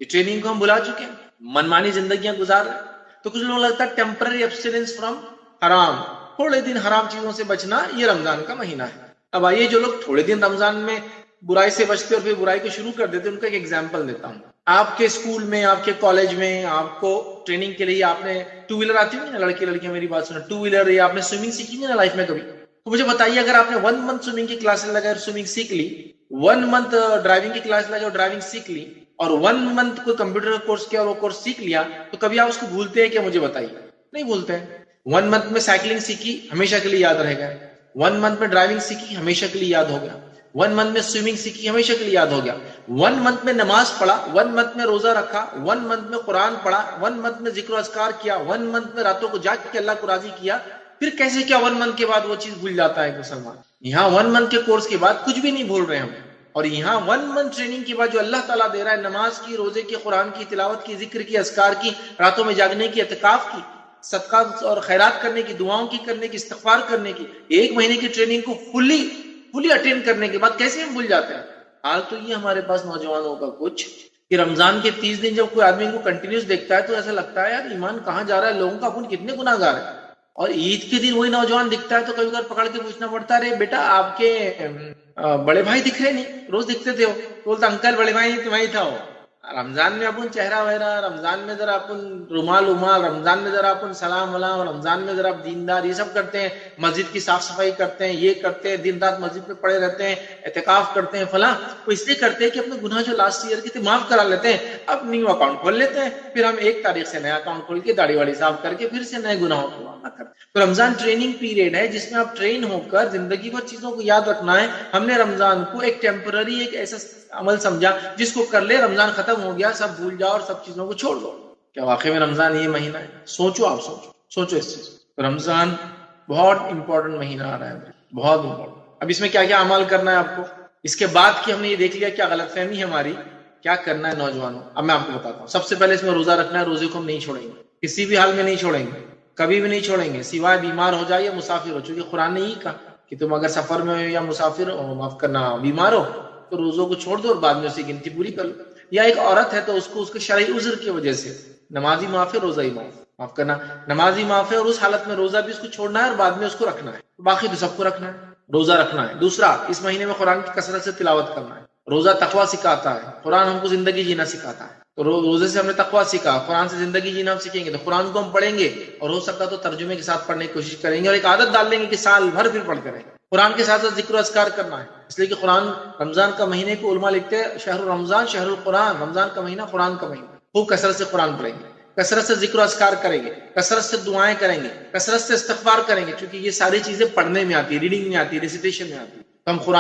یہ ٹریننگ کو ہم بلا چکے ہیں, منمانی زندگیاں گزار رہے ہیں. تو کچھ لوگوں لگتا ہے ٹیمپرری ایبسٹیننس فرام حرام, تھوڑے دن حرام چیزوں سے بچنا, یہ رمضان کا مہینہ ہے. اب آئیے جو لوگ تھوڑے دن رمضان میں برائی سے بچتے اور پھر برائی کو شروع کر دیتے, ان کا ایک ایگزامپل دیتا ہوں. آپ کے اسکول میں, آپ کے کالج میں, آپ کو ٹریننگ کے لیے آپ نے 2 ویلر آتی ہوئی نا, لڑکی لڑکیاں میری بات سنیں, 2 ویلر, یا آپ نے سوئمنگ سیکھی نا لائف میں کبھی, تو مجھے بتائیے اگر آپ نے 1 منتھ سوئمنگ کی کلاسز لگائے اور سوئمنگ سیکھ لی, 1 منتھ ڈرائیونگ کی کلاس لگائے اور ڈرائیونگ سیکھ لی, اور 1 منتھ کوئی کمپیوٹر کا کورس کیا اور وہ کورس سیکھ لیا, تو کبھی آپ اس کو بھولتے ہیں کہ مجھے بتائیے؟ نہیں بھولتے ہیں. 1 منتھ میں سائیکلنگ سیکھی, ہمیشہ کے لیے یاد رہے گا. 1 منتھ میں ڈرائیونگ سیکھی, ہمیشہ کے لیے یاد ہو گیا. 1 منتھ میں سوئمنگ سیکھی, ہمیشہ کے لیے یاد ہو گیا. 1 منتھ میں نماز پڑھا, 1 منتھ میں روزہ رکھا, 1 منتھ میں قرآن پڑھا, 1 منتھ میں ذکر و اذکار کیا, 1 منتھ میں راتوں کو جاگ کے اللہ کو راضی کیا. پھر کیسے کیا 1 منتھ کے بعد وہ چیز بھول جاتا ہے مسلمان؟ یہاں 1 منتھ کے کورس کے بعد کچھ بھی نہیں بھول رہے ہم, اور یہاں 1 منتھ ٹریننگ کے بعد جو اللہ تعالیٰ دے رہا ہے, نماز کی, روزے کی, قرآن کی تلاوت کی, ذکر کی, اذکار کی, راتوں میں جاگنے کی, اعتکاف کی, صدقات اور خیرات کرنے کی, دعاؤں کی کرنے کی, استغفار کرنے کی, 1 مہینے کی ٹریننگ کو فلی اٹینڈ کرنے کے بعد کیسے ہم بھول جاتے ہیں؟ حال تو یہ ہمارے پاس نوجوانوں کا کچھ کہ رمضان کے 30 دن جب کوئی آدمی کو کنٹینیوس دیکھتا ہے تو ایسا لگتا ہے یار ایمان کہاں جا رہا ہے, لوگوں کا اپن کتنے گناہ گار ہیں. اور عید کے دن وہی نوجوان دکھتا ہے تو کبھی کبھی پکڑ کے پوچھنا پڑتا ہے, بیٹا آپ کے بڑے بھائی دکھ رہے نہیں, روز دکھتے تھے. وہ بولتا انکل بڑے بھائی تمہیں تھا. وہ رمضان میں اپن چہرہ وہرا, رمضان میں ذرا اپن رومال, رمضان میں ذرا اپن سلام ولام, رمضان میں ذرا دیندار, یہ سب کرتے ہیں, مسجد کی صاف صفائی کرتے ہیں, یہ کرتے ہیں, دن رات مسجد میں پڑے رہتے ہیں, اعتکاف کرتے ہیں, فلاں. وہ اس لیے کرتے ہیں کہ اپنے گناہ جو لاسٹ ایئر کے تھے معاف کرا لیتے ہیں, اب نیو اکاؤنٹ کھول لیتے ہیں, پھر ہم 1 تاریخ سے نیا اکاؤنٹ کھول کے داڑھی واڑی صاف کر کے پھر سے نئے گناہوں کو معاف کرتے ہیں. تو رمضان ٹریننگ پیریڈ ہے جس میں آپ ٹرین ہو کر زندگی بھر چیزوں کو یاد رکھنا ہے. ہم نے رمضان کو ایک ٹیمپرری, ایک ایسا عمل سمجھا جس کو کر لے, رمضان ختم ہو گیا, سب بھول جاؤ اور سب چیزوں کو چھوڑ دو. کیا واقعی میں رمضان یہ مہینہ ہے؟ سوچو, آپ سوچو اس چیز. رمضان بہت امپورٹنٹ مہینہ آ رہا ہے, بہت امپورٹنٹ. اب اس میں کیا کیا اعمال کرنا ہے آپ کو, اس کے بعد کہ ہم نے یہ دیکھ لیا کیا غلط فہمی ہے ہماری کیا کرنا ہے نوجوانوں؟ اب میں آپ کو بتاتا ہوں. سب سے پہلے اس میں روزہ رکھنا ہے. روزے کو ہم نہیں چھوڑیں گے, کسی بھی حال میں نہیں چھوڑیں گے, کبھی بھی نہیں چھوڑیں گے, سوائے بیمار ہو جائے یا مسافر ہو. چونکہ قرآن نے یہی کہا کہ تم اگر سفر میں ہو یا مسافر ہو, معاف کرنا بیمار ہو, تو روزوں کو چھوڑ دو اور بعد میں اس کی گنتی پوری کر لو. یا ایک عورت ہے تو اس کو اس کے شرعی عذر کی وجہ سے نمازی معاف ہے, روزہ ہی معاف کرنا, نمازی معاف ہے, اور اس حالت میں روزہ بھی اس کو چھوڑنا ہے اور بعد میں اس کو رکھنا ہے. باقی تو سب کو رکھنا ہے, روزہ رکھنا ہے. دوسرا, اس مہینے میں قرآن کی کثرت سے تلاوت کرنا ہے. روزہ تقویٰ سکھاتا ہے, قرآن ہم کو زندگی جینا سکھاتا ہے. تو روزے سے ہم نے تقویٰ سیکھا, قرآن سے زندگی جینا ہم سیکھیں گے. تو قرآن کو ہم پڑھیں گے اور ہو سکتا تو ترجمے کے ساتھ پڑھنے کی کوشش کریں گے, اور ایک عادت ڈال لیں گے کہ سال بھر پھر پڑھتے رہیں. قرآن کے ساتھ ساتھ ذکر و اذکار کرنا ہے, اس لیے کہ قرآن رمضان کا مہینے کو علماء لکھتے ہیں شہر رمضان شہر القرآن, رمضان کا مہینہ قرآن کا مہینہ. خوب کثرت سے قرآن پڑھیں گے, کثرت سے ذکر و اذکار کریں گے, کثرت سے دعائیں کریں گے, کثرت سے استغفار کریں گے, کیونکہ یہ ساری چیزیں پڑھنے میں آتی ہے, ریڈنگ میں آتی ہے, ریسیٹیشن میں آتی ہے. تو ہم قرآن